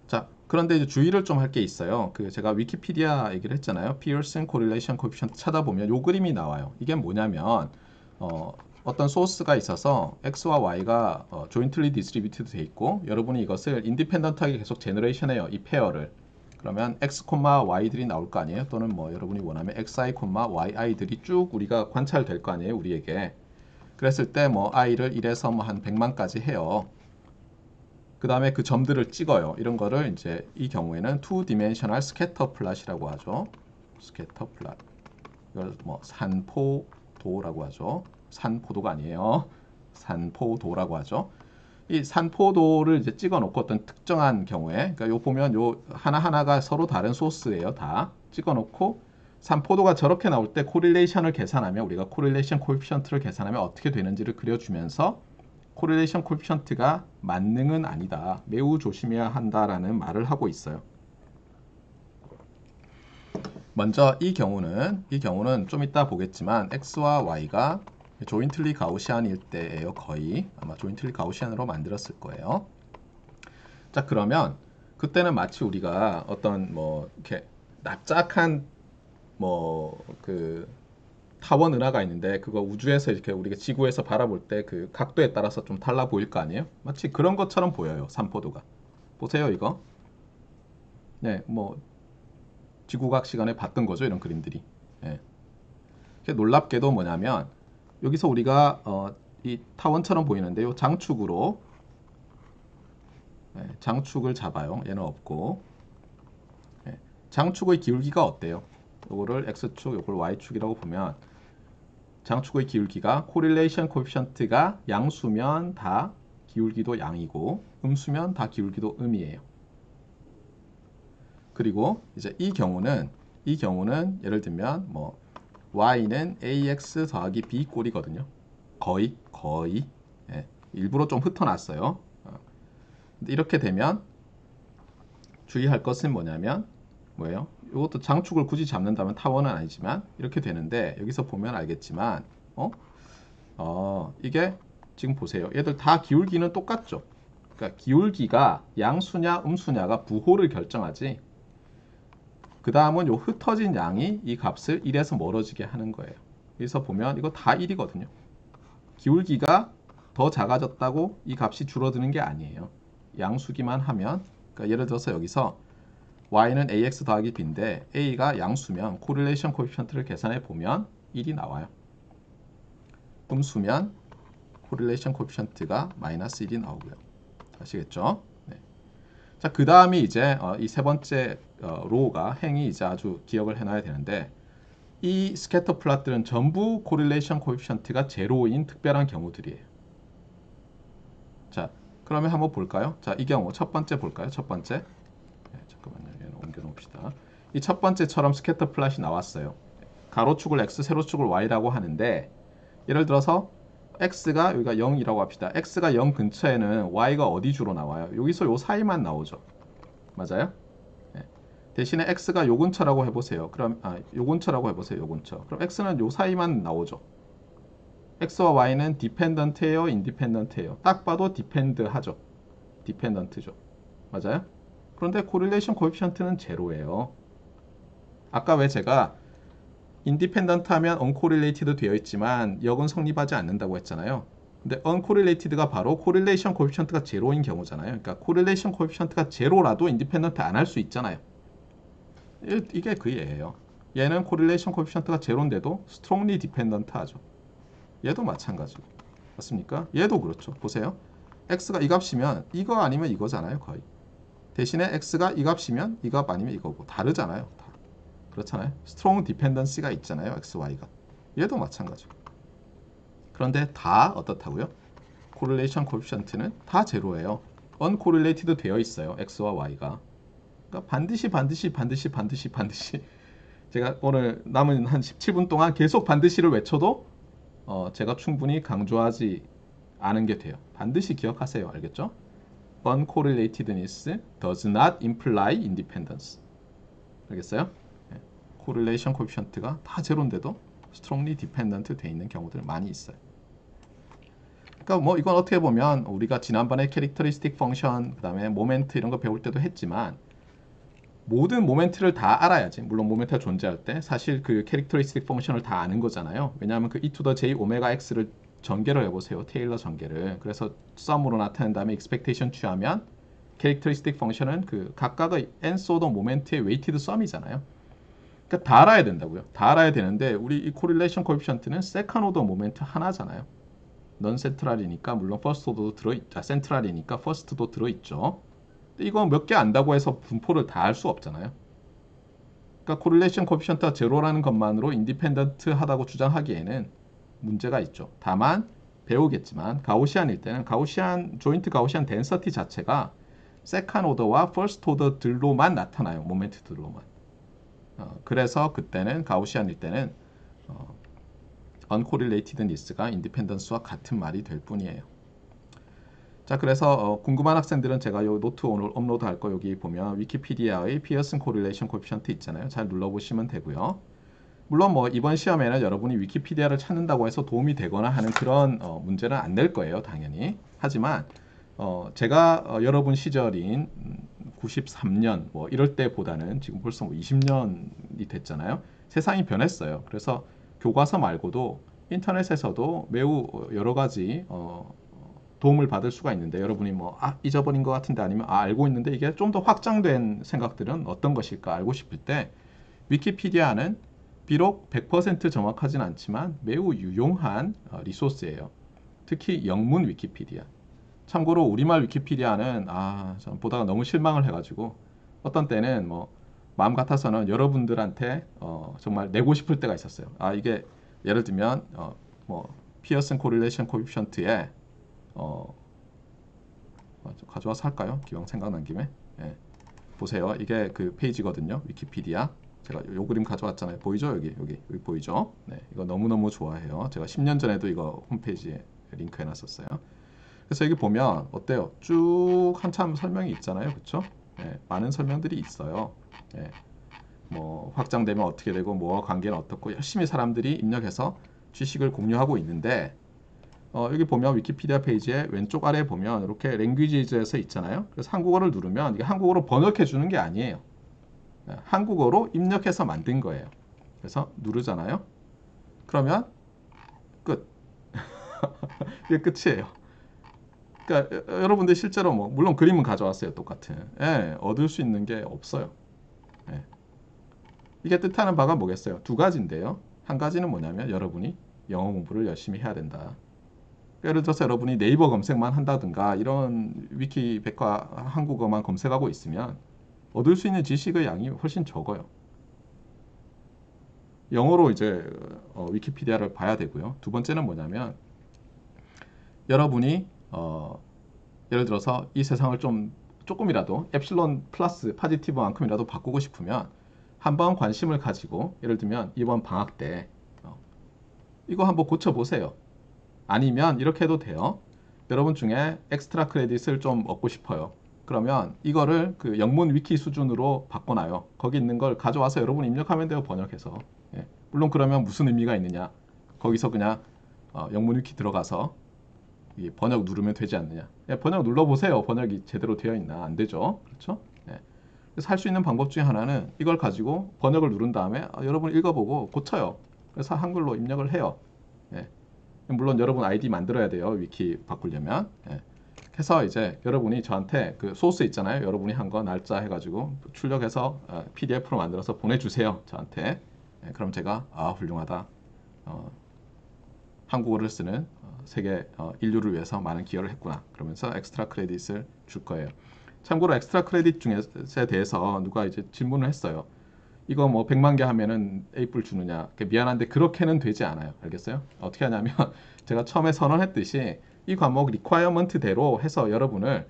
자, 그런데 이제 주의를 좀 할 게 있어요. 제가 위키피디아 얘기를 했잖아요. Pearson Correlation Coefficient 찾아보면 요 그림이 나와요. 이게 뭐냐면 어떤 소스가 있어서 x와 y가 jointly distributed 돼 있고 여러분이 이것을 인디펜던트하게 계속 제너레이션 해요. 이 페어를. 그러면 x, y들이 나올 거 아니에요? 또는 뭐 여러분이 원하면 xi, yi들이 쭉 우리가 관찰될 거 아니에요? 우리에게. 그랬을 때 뭐 i를 1에서 뭐 한 100만까지 해요. 그 다음에 그 점들을 찍어요. 이런 거를 이제 이 경우에는 2dimensional scatter plot이라고 하죠. scatter plot. 이걸 뭐 산포도라고 하죠. 산포도가 아니에요. 산포도라고 하죠. 이 산포도를 이제 찍어 놓고 어떤 특정한 경우에, 그러니까 요 보면 요 하나하나가 서로 다른 소스예요. 다 찍어 놓고 산포도가 저렇게 나올 때 코릴레이션을 계산하면 우리가 코릴레이션 코에피션트를 계산하면 어떻게 되는지를 그려주면서 코릴레이션 코에피션트가 만능은 아니다. 매우 조심해야 한다라는 말을 하고 있어요. 먼저 이 경우는 좀 이따 보겠지만 x와 y가 조인틀리 가우시안일 때예요. 거의 아마 조인틀리 가우시안으로 만들었을 거예요. 자, 그러면 그때는 마치 우리가 어떤 뭐 이렇게 납작한 뭐 그 타원 은하가 있는데 그거 우주에서 이렇게 우리가 지구에서 바라볼 때 그 각도에 따라서 좀 달라 보일 거 아니에요? 마치 그런 것처럼 보여요. 삼포도가. 보세요, 이거. 네, 뭐 지구과학 시간에 봤던 거죠, 이런 그림들이. 예. 놀랍게도 뭐냐면 여기서 우리가 이 타원처럼 보이는데 요 장축으로 장축을 잡아요. 얘는 없고 장축의 기울기가 어때요? 요거를 x축, 요걸 y축이라고 보면 장축의 기울기가 코릴레이션 코에피션트가 양수면 다 기울기도 양이고 음수면 다 기울기도 음이에요. 그리고 이제 이 경우는 예를 들면 뭐 y는 ax 더하기 b 꼴이거든요. 거의 예. 일부러 좀 흩어놨어요. 근데 이렇게 되면 주의할 것은 뭐냐면 뭐예요? 이것도 장축을 굳이 잡는다면 타원은 아니지만 이렇게 되는데 여기서 보면 알겠지만 이게 지금 보세요. 얘들 다 기울기는 똑같죠. 그러니까 기울기가 양수냐 음수냐가 부호를 결정하지. 그 다음은 요 흩어진 양이 이 값을 1에서 멀어지게 하는 거예요. 여기서 보면 이거 다 1이거든요. 기울기가 더 작아졌다고 이 값이 줄어드는 게 아니에요. 양수기만 하면 그러니까 예를 들어서 여기서 y는 ax 더하기 b인데 a가 양수면 코릴레이션 코에피션트를 계산해 보면 1이 나와요. 음수면 코릴레이션 코에피션트가 마이너스 1이 나오고요. 아시겠죠? 네. 자, 그 다음이 이제 이 세 번째 로우가 행이 이제 아주 기억을 해놔야 되는데 이 스캐터 플롯들은 전부 코릴레이션 코에피션트가 제로인 특별한 경우들이에요. 자, 그러면 한번 볼까요? 자, 이 경우 첫 번째 볼까요? 첫 번째. 네, 잠깐만요. 얘는 옮겨 놓읍시다. 이 첫 번째처럼 스캐터 플롯이 나왔어요. 가로축을 x, 세로축을 y라고 하는데 예를 들어서 x가 여기가 0이라고 합시다. x가 0 근처에는 y가 어디 주로 나와요? 여기서 요 사이만 나오죠. 맞아요? 네. 대신에 x가 요 근처라고 해보세요. 그럼 요 근처라고 해보세요. 요 근처. 그럼 x는 요 사이만 나오죠. x와 y는 디펜던트예요, 인디펜던트예요? 딱 봐도 디펜드하죠. 디펜던트죠. 맞아요? 그런데 코릴레이션 코에피션트는 제로예요. 아까 왜 제가 인디펜던트 하면 uncorrelated 되어 있지만 역은 성립하지 않는다고 했잖아요. 근데 uncorrelated가 바로 코릴레이션 코에피션트가 제로인 경우잖아요. 그러니까 코릴레이션 코에피션트가 제로라도 인디펜던트 안 할 수 있잖아요. 이게 그 예예요. 얘는 코릴레이션 코에피션트가 제로인데도 strongly dependent 하죠. 얘도 마찬가지고. 맞습니까? 얘도 그렇죠. 보세요. x가 이 값이면 이거 아니면 이거잖아요. 거의. 대신에 x가 이 값이면 이 값 아니면 이거고. 다르잖아요. 다. 그렇잖아요. strong dependency가 있잖아요. x, y가. 얘도 마찬가지고. 그런데 다 어떻다고요? correlation coefficient는 다 제로예요. uncorrelated 되어 있어요. x와 y가. 그러니까 반드시 제가 오늘 남은 한 17분 동안 계속 반드시를 외쳐도 제가 충분히 강조하지 않은 게 돼요. 반드시 기억하세요. 알겠죠? Uncorrelatedness does not imply independence. 알겠어요? correlation coefficient가 다 제로인데도 strongly dependent 돼 있는 경우들 많이 있어요. 그러니까 뭐 이건 어떻게 보면 우리가 지난번에 characteristic function, 그다음에 모멘트 이런 거 배울 때도 했지만 모든 모멘트를 다 알아야지. 물론 모멘트가 존재할 때 사실 그 캐릭터리스틱 펑션을 다 아는 거잖아요. 왜냐하면 그 e to the j 오메가 x를 전개를 해보세요. 테일러 전개를. 그래서 썸으로 나타낸 다음에 expectation 취하면 캐릭터리스틱 펑션은 그 각각의 nth order 모멘트의 weighted sum이잖아요. 그러니까 다 알아야 된다고요. 다 알아야 되는데 우리 이 correlation coefficient는 second order 모멘트 하나잖아요. 넌 센트럴이니까 물론 first order도 센트럴이니까 first도 들어있죠. 이거 몇 개 안다고 해서 분포를 다 할 수 없잖아요. 그러니까 코릴레이션 코에피션트가 제로라는 것만으로 인디펜던트 하다고 주장하기에는 문제가 있죠. 다만 배우겠지만 가우시안일 때는 조인트 가우시안 덴서티 자체가 세컨 오더와 퍼스트 오더들로만 나타나요. 모멘트들로만. 그래서 그때는 가우시안일 때는 uncorrelatedness가 인디펜던스와 같은 말이 될 뿐이에요. 자, 그래서 궁금한 학생들은 제가 요 노트 오늘 업로드 할 거 여기 보면 위키피디아의 피어슨 코릴레이션 코에피션트 있잖아요. 잘 눌러보시면 되고요. 물론 뭐 이번 시험에는 여러분이 위키피디아를 찾는다고 해서 도움이 되거나 하는 그런 문제는 안 낼 거예요, 당연히. 하지만 제가 여러분 시절인 93년 뭐 이럴 때보다는 지금 벌써 뭐 20년이 됐잖아요. 세상이 변했어요. 그래서 교과서 말고도 인터넷에서도 매우 여러 가지 도움을 받을 수가 있는데, 여러분이 뭐 잊어버린 것 같은데, 아니면 알고 있는데 이게 좀 더 확장된 생각들은 어떤 것일까 알고 싶을 때 위키피디아는 비록 100% 정확하진 않지만 매우 유용한 리소스예요. 특히 영문 위키피디아. 참고로 우리말 위키피디아는 전 보다가 너무 실망을 해가지고 어떤 때는 뭐 마음 같아서는 여러분들한테 정말 내고 싶을 때가 있었어요. 이게 예를 들면 뭐 피어슨 코릴레이션 코에피션트에 가져와서 할까요? 기왕 생각난 김에. 보세요. 이게 그 페이지거든요. 위키피디아. 제가 요 그림 가져왔잖아요. 보이죠? 여기 보이죠? 네, 이거 너무너무 좋아해요. 제가 10년 전에도 이거 홈페이지에 링크 해놨었어요. 그래서 여기 보면 어때요? 쭉 한참 설명이 있잖아요. 그렇죠? 많은 설명들이 있어요. 뭐 확장되면 어떻게 되고 뭐와 관계는 어떻고 열심히 사람들이 입력해서 지식을 공유하고 있는데, 여기 보면 위키피디아 페이지에 왼쪽 아래에 보면 이렇게 랭귀지즈에서 있잖아요. 그래서 한국어를 누르면 이게 한국어로 번역해 주는 게 아니에요. 한국어로 입력해서 만든 거예요. 그래서 누르잖아요. 그러면 끝. 이게 끝이에요. 그러니까 여러분들 실제로 뭐 물론 그림은 가져왔어요. 똑같은. 얻을 수 있는 게 없어요. 이게 뜻하는 바가 뭐겠어요? 두 가지인데요. 한 가지는 뭐냐면 여러분이 영어 공부를 열심히 해야 된다. 예를 들어서 여러분이 네이버 검색만 한다든가 이런 위키백과 한국어만 검색하고 있으면 얻을 수 있는 지식의 양이 훨씬 적어요. 영어로 이제 위키피디아를 봐야 되고요. 두 번째는 뭐냐면 여러분이 예를 들어서 이 세상을 조금이라도 엡실론 플러스 파지티브만큼이라도 바꾸고 싶으면 한번 관심을 가지고, 예를 들면 이번 방학 때 이거 한번 고쳐보세요. 아니면 이렇게 해도 돼요. 여러분 중에 엑스트라 크레딧을 좀 얻고 싶어요. 그러면 이거를 그 영문 위키 수준으로 바꿔놔요. 거기 있는 걸 가져와서 여러분 입력하면 돼요. 번역해서. 물론 그러면 무슨 의미가 있느냐. 거기서 그냥 영문 위키 들어가서 이 번역 누르면 되지 않느냐. 번역 눌러보세요. 번역이 제대로 되어 있나. 안 되죠. 그렇죠? 그래서 할 수 있는 방법 중에 하나는 이걸 가지고 번역을 누른 다음에 여러분 읽어보고 고쳐요. 그래서 한글로 입력을 해요. 물론 여러분 아이디 만들어야 돼요. 위키 바꾸려면. 해서 이제 여러분이 저한테 그 소스 있잖아요. 여러분이 한 거 날짜 해가지고 출력해서 PDF로 만들어서 보내주세요. 저한테. 그럼 제가 훌륭하다. 한국어를 쓰는 세계 인류를 위해서 많은 기여를 했구나. 그러면서 엑스트라 크레딧을 줄 거예요. 참고로 엑스트라 크레딧 중에 대해서 누가 이제 질문을 했어요. 이거 뭐 100만 개 하면은 A뿔 주느냐. 미안한데 그렇게는 되지 않아요. 알겠어요? 어떻게 하냐면 제가 처음에 선언했듯이 이 과목 리퀘어먼트대로 해서 여러분을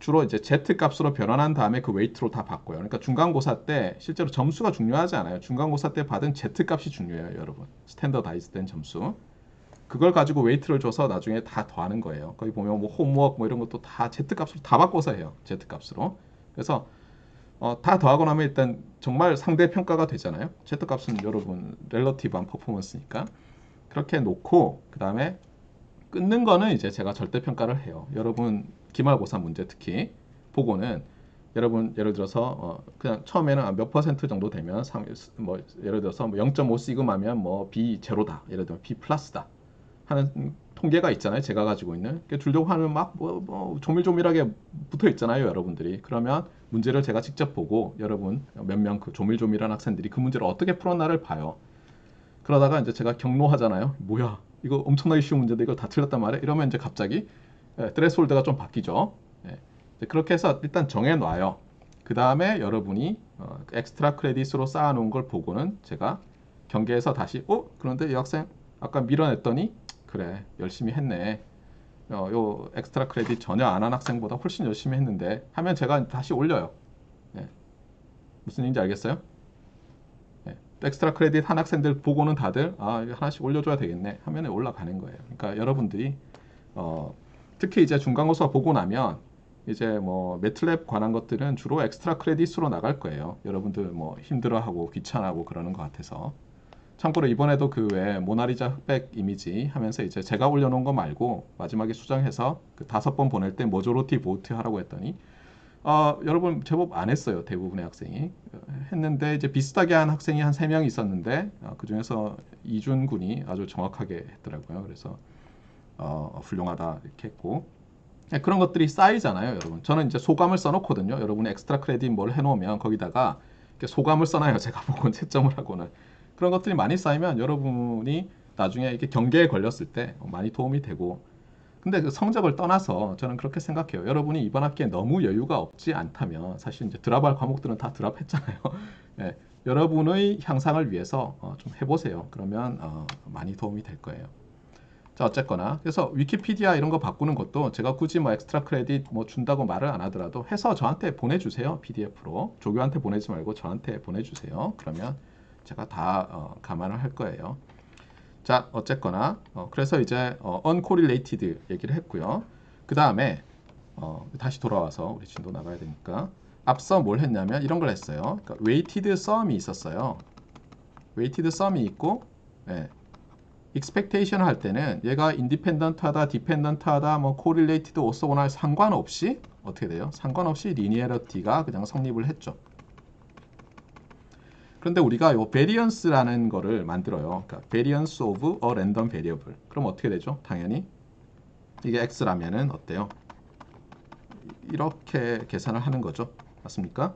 주로 이제 Z 값으로 변환한 다음에 그 웨이트로 다 바꿔요. 그러니까 중간고사 때 실제로 점수가 중요하지 않아요. 중간고사 때 받은 Z 값이 중요해요, 여러분. 스탠더다이즈 된 점수. 그걸 가지고 웨이트를 줘서 나중에 다 더하는 거예요. 거기 보면 뭐 홈워크 뭐 이런 것도 다 Z 값으로 다 바꿔서 해요. Z 값으로. 그래서 다 더하고 나면 일단 정말 상대 평가가 되잖아요. Z 값은 여러분 렐러티브한 퍼포먼스니까. 그렇게 놓고 그 다음에 끊는 거는 이제 제가 절대 평가를 해요. 여러분 기말고사 문제 특히 보고는 여러분 예를 들어서 그냥 처음에는 몇 퍼센트 정도 되면 뭐 예를 들어서 0.5 시그마면 뭐 B 제로다. 예를 들면 B 플러스다 하는 통계가 있잖아요. 제가 가지고 있는. 주려고 하면 막 뭐 조밀조밀하게 붙어 있잖아요. 여러분들이. 그러면 문제를 제가 직접 보고 여러분 몇 명 그 조밀조밀한 학생들이 그 문제를 어떻게 풀었나를 봐요. 그러다가 이제 제가 경로하잖아요. 뭐야, 이거 엄청나게 쉬운 문제인데 이거 다 틀렸단 말이야. 이러면 이제 갑자기 트레스홀드가 좀 바뀌죠. 그렇게 해서 일단 정해놔요. 그 다음에 여러분이 엑스트라 크레딧으로 쌓아놓은 걸 보고는 제가 경계에서 다시 그런데 이 학생 아까 밀어냈더니 그래 열심히 했네. 요 엑스트라 크레딧 전혀 안 한 학생보다 훨씬 열심히 했는데 하면 제가 다시 올려요. 무슨 얘기인지 알겠어요? 엑스트라 크레딧 한 학생들 보고는 다들 이거 하나씩 올려줘야 되겠네 하면 올라가는 거예요. 그러니까 여러분들이 특히 이제 중간고사 보고 나면 이제 뭐 매틀랩 관한 것들은 주로 엑스트라 크레딧으로 나갈 거예요. 여러분들 뭐 힘들어하고 귀찮아하고 그러는 것 같아서. 참고로 이번에도 그 외에 모나리자 흑백 이미지 하면서 이제 제가 올려놓은 거 말고 마지막에 수정해서 그 5번 보낼 때 모조리티 보트 하라고 했더니 여러분 제법 안 했어요. 대부분의 학생이 했는데 이제 비슷하게 한 학생이 한 3명 있었는데 그 중에서 이준 군이 아주 정확하게 했더라고요. 그래서 훌륭하다 이렇게 했고 그런 것들이 쌓이잖아요, 여러분. 저는 이제 소감을 써놓거든요. 여러분이 엑스트라 크레딧 뭘 해놓으면 거기다가 이렇게 소감을 써놔요. 제가 보고 채점을 하고는. 그런 것들이 많이 쌓이면 여러분이 나중에 이렇게 경계에 걸렸을 때 많이 도움이 되고 근데 그 성적을 떠나서 저는 그렇게 생각해요. 여러분이 이번 학기에 너무 여유가 없지 않다면 사실 이제 드랍할 과목들은 다 드랍했잖아요. 예, 여러분의 향상을 위해서 좀 해보세요. 그러면 많이 도움이 될 거예요. 자, 어쨌거나 그래서 위키피디아 이런 거 바꾸는 것도 제가 굳이 뭐 엑스트라 크레딧 뭐 준다고 말을 안 하더라도 해서 저한테 보내주세요. PDF로 조교한테 보내지 말고 저한테 보내주세요. 그러면 제가 다 감안을 할 거예요. 자, 어쨌거나 그래서 이제 uncorrelated 얘기를 했고요. 그 다음에 다시 돌아와서 우리 진도 나가야 되니까 앞서 뭘 했냐면 이런 걸 했어요. 그러니까 weighted sum이 있었어요. weighted sum이 있고 expectation 할 때는 얘가 independent하다, dependent하다, 뭐 correlated, orthogonal 상관없이 어떻게 돼요? 상관없이 linearity가 그냥 성립을 했죠. 그런데 우리가 요 variance라는 거를 만들어요. 그러니까 variance of a random variable. 그럼 어떻게 되죠? 당연히 이게 x라면은 어때요? 이렇게 계산을 하는 거죠. 맞습니까?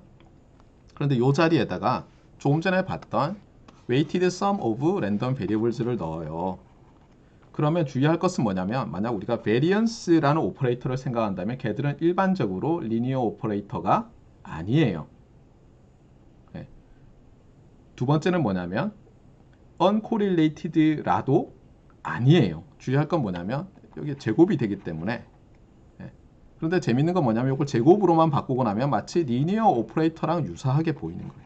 그런데 요 자리에다가 조금 전에 봤던 weighted sum of random variables를 넣어요. 그러면 주의할 것은 뭐냐면 만약 우리가 variance라는 오퍼레이터를 생각한다면 걔들은 일반적으로 리니어 오퍼레이터가 아니에요. 두 번째는 뭐냐면 uncorrelated라도 아니에요. 주의할 건 뭐냐면 여기 제곱이 되기 때문에 그런데 재밌는 건 뭐냐면 이걸 제곱으로만 바꾸고 나면 마치 리니어 오퍼레이터랑 유사하게 보이는 거예요.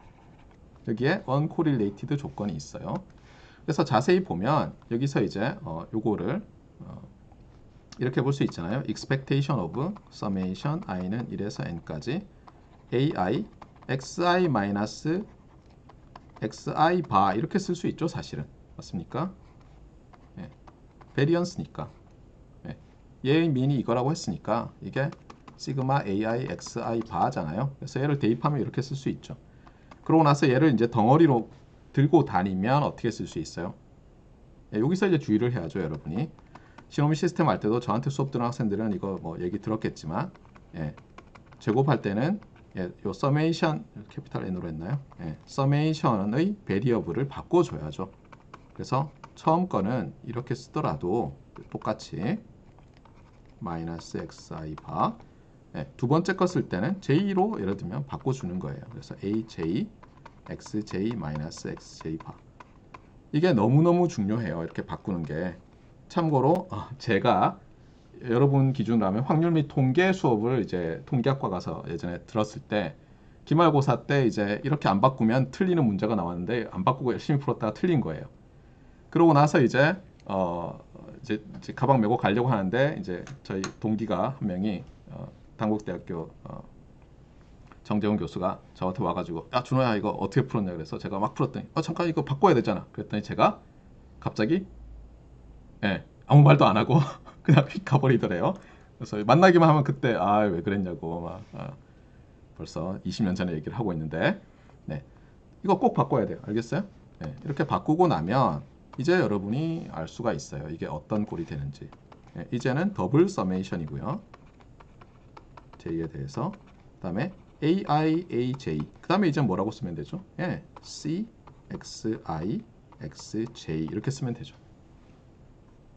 여기에 uncorrelated 조건이 있어요. 그래서 자세히 보면 여기서 이제 요거를 이렇게 볼 수 있잖아요. expectation of summation i는 1에서 n까지 ai xi 마이너스 xi 바 이렇게 쓸 수 있죠, 사실은. 맞습니까? 베리언스니까. 얘의 민이 이거라고 했으니까 이게 시그마 ai xi 바잖아요. 그래서 얘를 대입하면 이렇게 쓸 수 있죠. 그러고 나서 얘를 이제 덩어리로 들고 다니면 어떻게 쓸 수 있어요? 여기서 이제 주의를 해야죠, 여러분이. 시노미 시스템 할 때도 저한테 수업 듣는 학생들은 이거 뭐 얘기 들었겠지만 제곱할 때는 요 서메이션 캐피탈 N으로 했나요? 서메이션의 베리어블을 바꿔줘야죠. 그래서 처음 거는 이렇게 쓰더라도 똑같이 마이너스 xi 바 두 번째 거 쓸 때는 j로 예를 들면 바꿔주는 거예요. 그래서 aj xj 마이너스 xj 바 이게 너무너무 중요해요. 이렇게 바꾸는 게. 참고로 제가 여러분 기준으로 하면 확률 및 통계 수업을 이제 통계학과 가서 예전에 들었을 때 기말고사 때 이제 이렇게 안 바꾸면 틀리는 문제가 나왔는데 안 바꾸고 열심히 풀었다가 틀린 거예요. 그러고 나서 이제 가방 메고 가려고 하는데 이제 저희 동기가 한 명이 당국대학교 정재훈 교수가 저한테 와가지고 야 준호야 이거 어떻게 풀었냐 그래서 제가 막 풀었더니 잠깐 이거 바꿔야 되잖아. 그랬더니 제가 갑자기 아무 말도 안 하고 그냥 휙 가버리더래요. 그래서 만나기만 하면 그때 왜 그랬냐고 막 벌써 20년 전에 얘기를 하고 있는데 이거 꼭 바꿔야 돼요. 알겠어요? 이렇게 바꾸고 나면 이제 여러분이 알 수가 있어요. 이게 어떤 꼴이 되는지. 이제는 더블 서메이션이고요. j에 대해서 그 다음에 aiaj 그 다음에 이제 뭐라고 쓰면 되죠? c xi xj 이렇게 쓰면 되죠.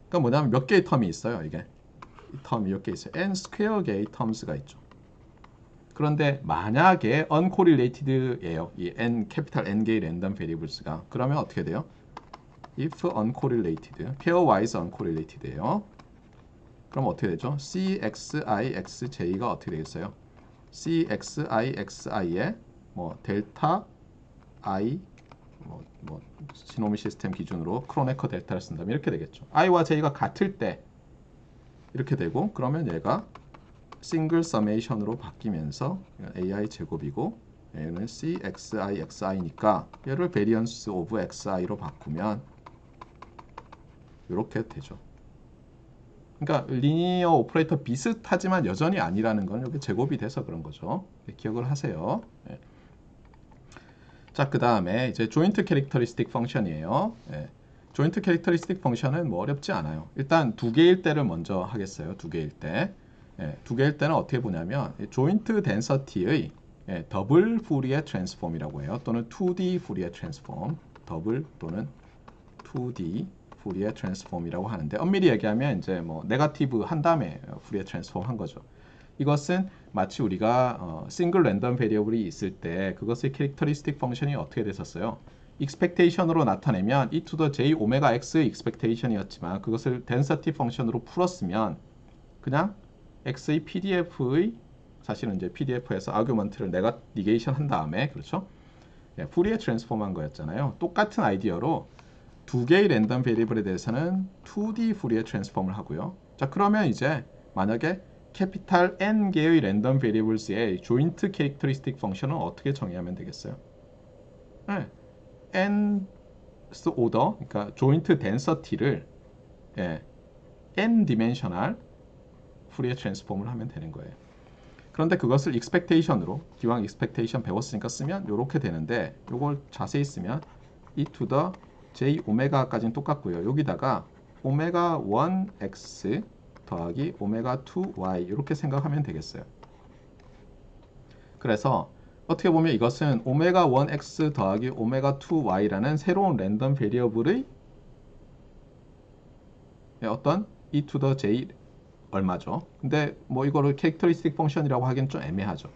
그러니까 뭐냐면 몇 개의 텀이 있어요. 이게 텀이 몇 개 있어요. n 스퀘어 개의 텀스가 있죠. 그런데 만약에 uncorrelated예요. 이 n 캐피탈 n 개의 랜덤 베리블스가 그러면 어떻게 돼요? if uncorrelated, pairwise uncorrelated예요. 그럼 어떻게 되죠? cxi,xj가 어떻게 되겠어요? cxi,xi의 뭐 델타 i 뭐 시노미 시스템 기준으로 크로네커 델타를 쓴다면 이렇게 되겠죠. i와 j가 같을 때 이렇게 되고 그러면 얘가 싱글 서메이션으로 바뀌면서 ai 제곱이고 얘는 cxixi니까 얘를 variance of xi로 바꾸면 이렇게 되죠. 그러니까 리니어 오퍼레이터 비슷하지만 여전히 아니라는 건 여기 제곱이 돼서 그런 거죠. 기억을 하세요. 예. 자, 그 다음에 이제 조인트 캐릭터리스틱 펑션이에요. 예. 조인트 캐릭터리스틱 펑션은 뭐 어렵지 않아요. 일단 두 개일 때를 먼저 하겠어요. 두 개일 때. 예. 두 개일 때는 어떻게 보냐면 조인트 덴서티의 더블 푸리에 트랜스폼이라고 해요. 또는 2D 푸리에 트랜스폼. 더블 또는 2D 푸리에 트랜스폼이라고 하는데 엄밀히 얘기하면 이제 뭐 네거티브 한 다음에 푸리에 트랜스폼 한 거죠. 이것은 마치 우리가 싱글 랜덤 베리어블이 있을 때 그것의 캐릭터리스틱 펑션이 어떻게 됐었어요? 익스펙테이션으로 나타내면 e to the j 오메가 x의 익스펙테이션이었지만 그것을 덴서티 펑션으로 풀었으면 그냥 x의 pdf의 사실은 이제 pdf에서 아규먼트를 내가 니게이션 한 다음에 그렇죠? 푸리에 트랜스폼 한 거였잖아요. 똑같은 아이디어로 두 개의 랜덤 베리어블에 대해서는 2D 푸리에 트랜스폼을 하고요. 자, 그러면 이제 만약에 캐피탈 N 개의 랜덤 베리어블스의 조인트 캐릭터리스틱 펑션은 어떻게 정의하면 되겠어요? 네. nth 오더, 그러니까 조인트 덴서티를 n 디멘셔널 푸리에 트랜스폼을 하면 되는 거예요. 그런데 그것을 익스펙테이션으로 기왕 익스펙테이션 배웠으니까 쓰면 이렇게 되는데 이걸 자세히 쓰면 e to the j 오메가까지는 똑같고요. 여기다가 오메가 1x 더하기 오메가 2y 이렇게 생각하면 되겠어요. 그래서 어떻게 보면 이것은 오메가 1x 더하기 오메가 2y라는 새로운 랜덤 베리어블의 어떤 e to the j 얼마죠. 근데 뭐 이거를 캐릭터리스틱 펑션이라고 하기엔 좀 애매하죠.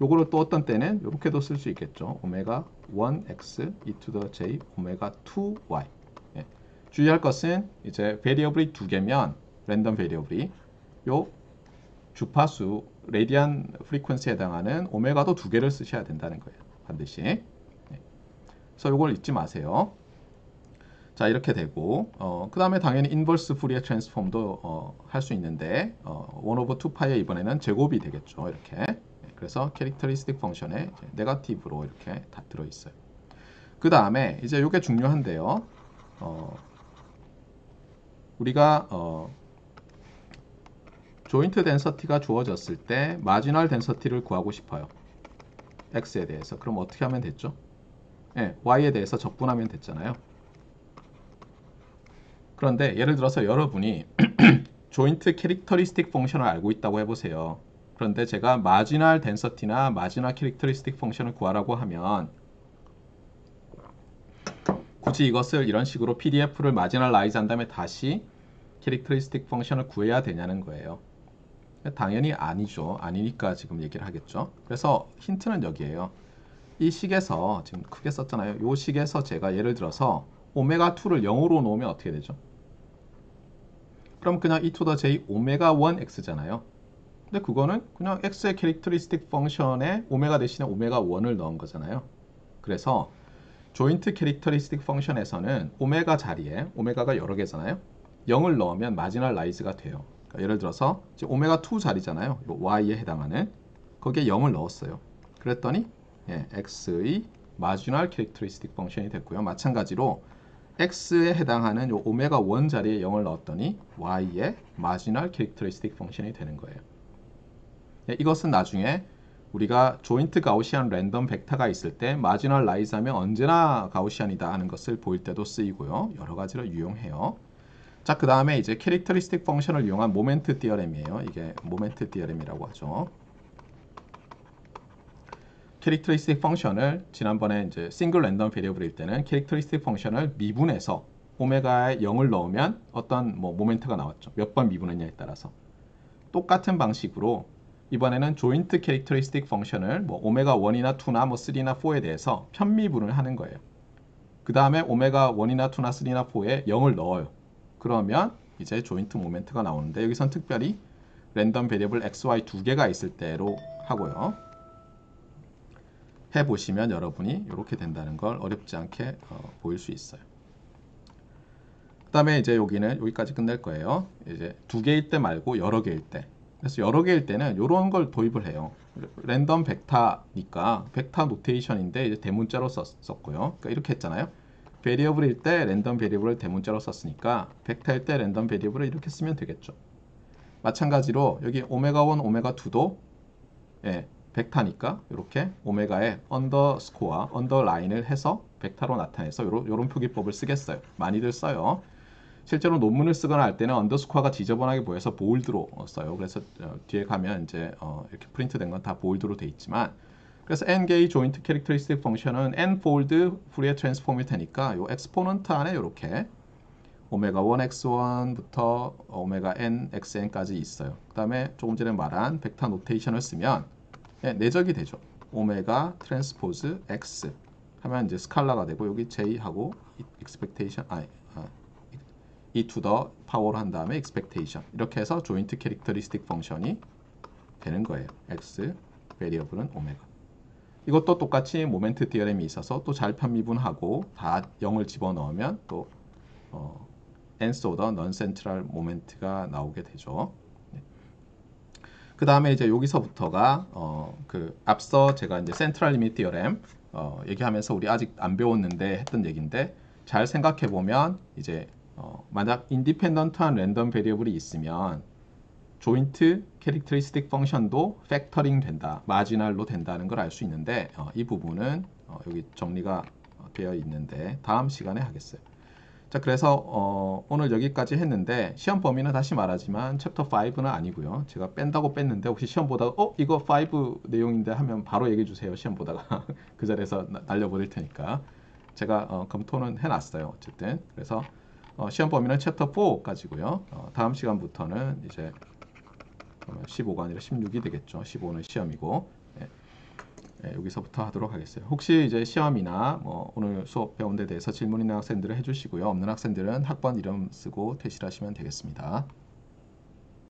요거를 또 어떤 때는 이렇게도 쓸 수 있겠죠. 오메가 1x e to the j 오메가 2y. 주의할 것은 이제 베리어블이 두 개면 랜덤 베리어블이 요 주파수 레디안 프리퀀시에 해당하는 오메가도 두 개를 쓰셔야 된다는 거예요. 반드시. 그래서 요걸 잊지 마세요. 자, 이렇게 되고 그 다음에 당연히 인버스 푸리에 트랜스폼도 할 수 있는데 1 over 2파이에 이번에는 제곱이 되겠죠. 이렇게. 그래서 캐릭터리스틱 펑션에 네거티브로 이렇게 다 들어있어요. 그 다음에 이제 이게 중요한데요. 우리가 조인트 덴서티가 주어졌을 때 마지널 덴서티를 구하고 싶어요. x에 대해서. 그럼 어떻게 하면 됐죠? y에 대해서 적분하면 됐잖아요. 그런데 예를 들어서 여러분이 조인트 캐릭터리스틱 펑션을 알고 있다고 해보세요. 그런데 제가 마지널 덴서티나 마지널 캐릭터리스틱 펑션을 구하라고 하면 굳이 이것을 이런 식으로 PDF를 마지널라이즈 한 다음에 다시 캐릭터리스틱 펑션을 구해야 되냐는 거예요. 당연히 아니죠. 아니니까 지금 얘기를 하겠죠. 그래서 힌트는 여기에요. 이 식에서 지금 크게 썼잖아요. 이 식에서 제가 예를 들어서 오메가 2를 0으로 놓으면 어떻게 되죠? 그럼 그냥 e to the j 오메가 1x잖아요. 근데 그거는 그냥 x의 캐릭터리스틱 펑션에 오메가 대신에 오메가 1을 넣은 거잖아요. 그래서 조인트 캐릭터리스틱 펑션에서는 오메가 자리에 오메가가 여러 개잖아요. 0을 넣으면 마지널라이즈가 돼요. 그러니까 예를 들어서 오메가 2 자리잖아요. y에 해당하는 거기에 0을 넣었어요. 그랬더니 x의 마지널 캐릭터리스틱 펑션이 됐고요. 마찬가지로 x에 해당하는 요 오메가 1 자리에 0을 넣었더니 y의 마지널 캐릭터리스틱 펑션이 되는 거예요. 이것은 나중에 우리가 조인트 가우시안 랜덤 벡터가 있을 때 마지널라이즈 하면 언제나 가우시안이다 하는 것을 보일 때도 쓰이고요. 여러 가지로 유용해요. 자, 그 다음에 이제 캐릭터리스틱 펑션을 이용한 모멘트 티어렘이에요. 이게 모멘트 티어렘이라고 하죠. 캐릭터리스틱 펑션을 지난번에 이제 싱글 랜덤 베리어블일 때는 캐릭터리스틱 펑션을 미분해서 오메가에 0을 넣으면 어떤 모멘트가 나왔죠. 몇 번 미분했냐에 따라서. 똑같은 방식으로 이번에는 조인트 캐릭터리스틱 펑션을 오메가 1이나 2나 3나 4에 대해서 편미분을 하는 거예요. 그 다음에 오메가 1이나 2나 3나 4에 0을 넣어요. 그러면 이제 조인트 모멘트가 나오는데 여기선 특별히 랜덤 베리어블 xy 두 개가 있을 때로 하고요. 해보시면 여러분이 이렇게 된다는 걸 어렵지 않게 보일 수 있어요. 그다음에 이제 여기는 여기까지 끝낼 거예요. 이제 두 개일 때 말고 여러 개일 때. 그래서 여러 개일 때는 이런 걸 도입을 해요. 랜덤 벡터니까 벡터 노테이션인데 이제 대문자로 썼고요. 그러니까 이렇게 했잖아요. 베리어블일 때 랜덤 베리어블을 대문자로 썼으니까 벡터일 때 랜덤 베리어블을 이렇게 쓰면 되겠죠. 마찬가지로 여기 오메가1, 오메가2도 예, 벡터니까 이렇게 오메가에 언더스코어, 언더라인을 해서 벡터로 나타내서 이런 표기법을 쓰겠어요. 많이들 써요. 실제로 논문을 쓰거나 할 때는 언더스코어가 지저분하게 보여서 볼드로 써요. 그래서 뒤에 가면 이제 이렇게 프린트된 건 다 볼드로 돼 있지만 그래서 n-gay joint characteristic function은 n-fold 푸리에 트랜스폼이 되니까 이 엑스포넌트 안에 이렇게 오메가 1 x1부터 오메가 n xn까지 있어요. 그 다음에 조금 전에 말한 벡터 노테이션을 쓰면 내적이 되죠. 오메가 트랜스포즈 x 하면 이제 스칼라가 되고 여기 j하고 expectation 이 to the power로 한 다음에 expectation 이렇게 해서 joint characteristic function이 되는 거예요. x 베리어블은 오메가. 이것도 똑같이 모멘트 디어렘이 있어서 또 잘 편미분하고 다 0을 집어넣으면 또 nth order non-central moment가 나오게 되죠. 네. 그 다음에 이제 여기서부터가 그 앞서 제가 이제 central limit theorem 얘기하면서 우리 아직 안 배웠는데 했던 얘기인데 잘 생각해 보면 이제 만약 인디펜던트한 랜덤 베리어블이 있으면 조인트 캐릭터리스틱 펑션도 팩터링 된다, 마지널로 된다는 걸 알 수 있는데 이 부분은 여기 정리가 되어 있는데 다음 시간에 하겠어요. 자, 그래서 오늘 여기까지 했는데 시험 범위는 다시 말하지만 챕터 5는 아니고요. 제가 뺀다고 뺐는데 혹시 시험 보다가 이거 5 내용인데 하면 바로 얘기해 주세요. 시험 보다가 그 자리에서 날려버릴 테니까 제가 검토는 해놨어요. 어쨌든 그래서 시험 범위는 챕터 4까지고요. 다음 시간부터는 이제 15가 아니라 16이 되겠죠. 15는 시험이고 여기서부터 하도록 하겠어요. 혹시 이제 시험이나 오늘 수업 배운 데 대해서 질문 있는 학생들은 해주시고요. 없는 학생들은 학번 이름 쓰고 퇴실하시면 되겠습니다.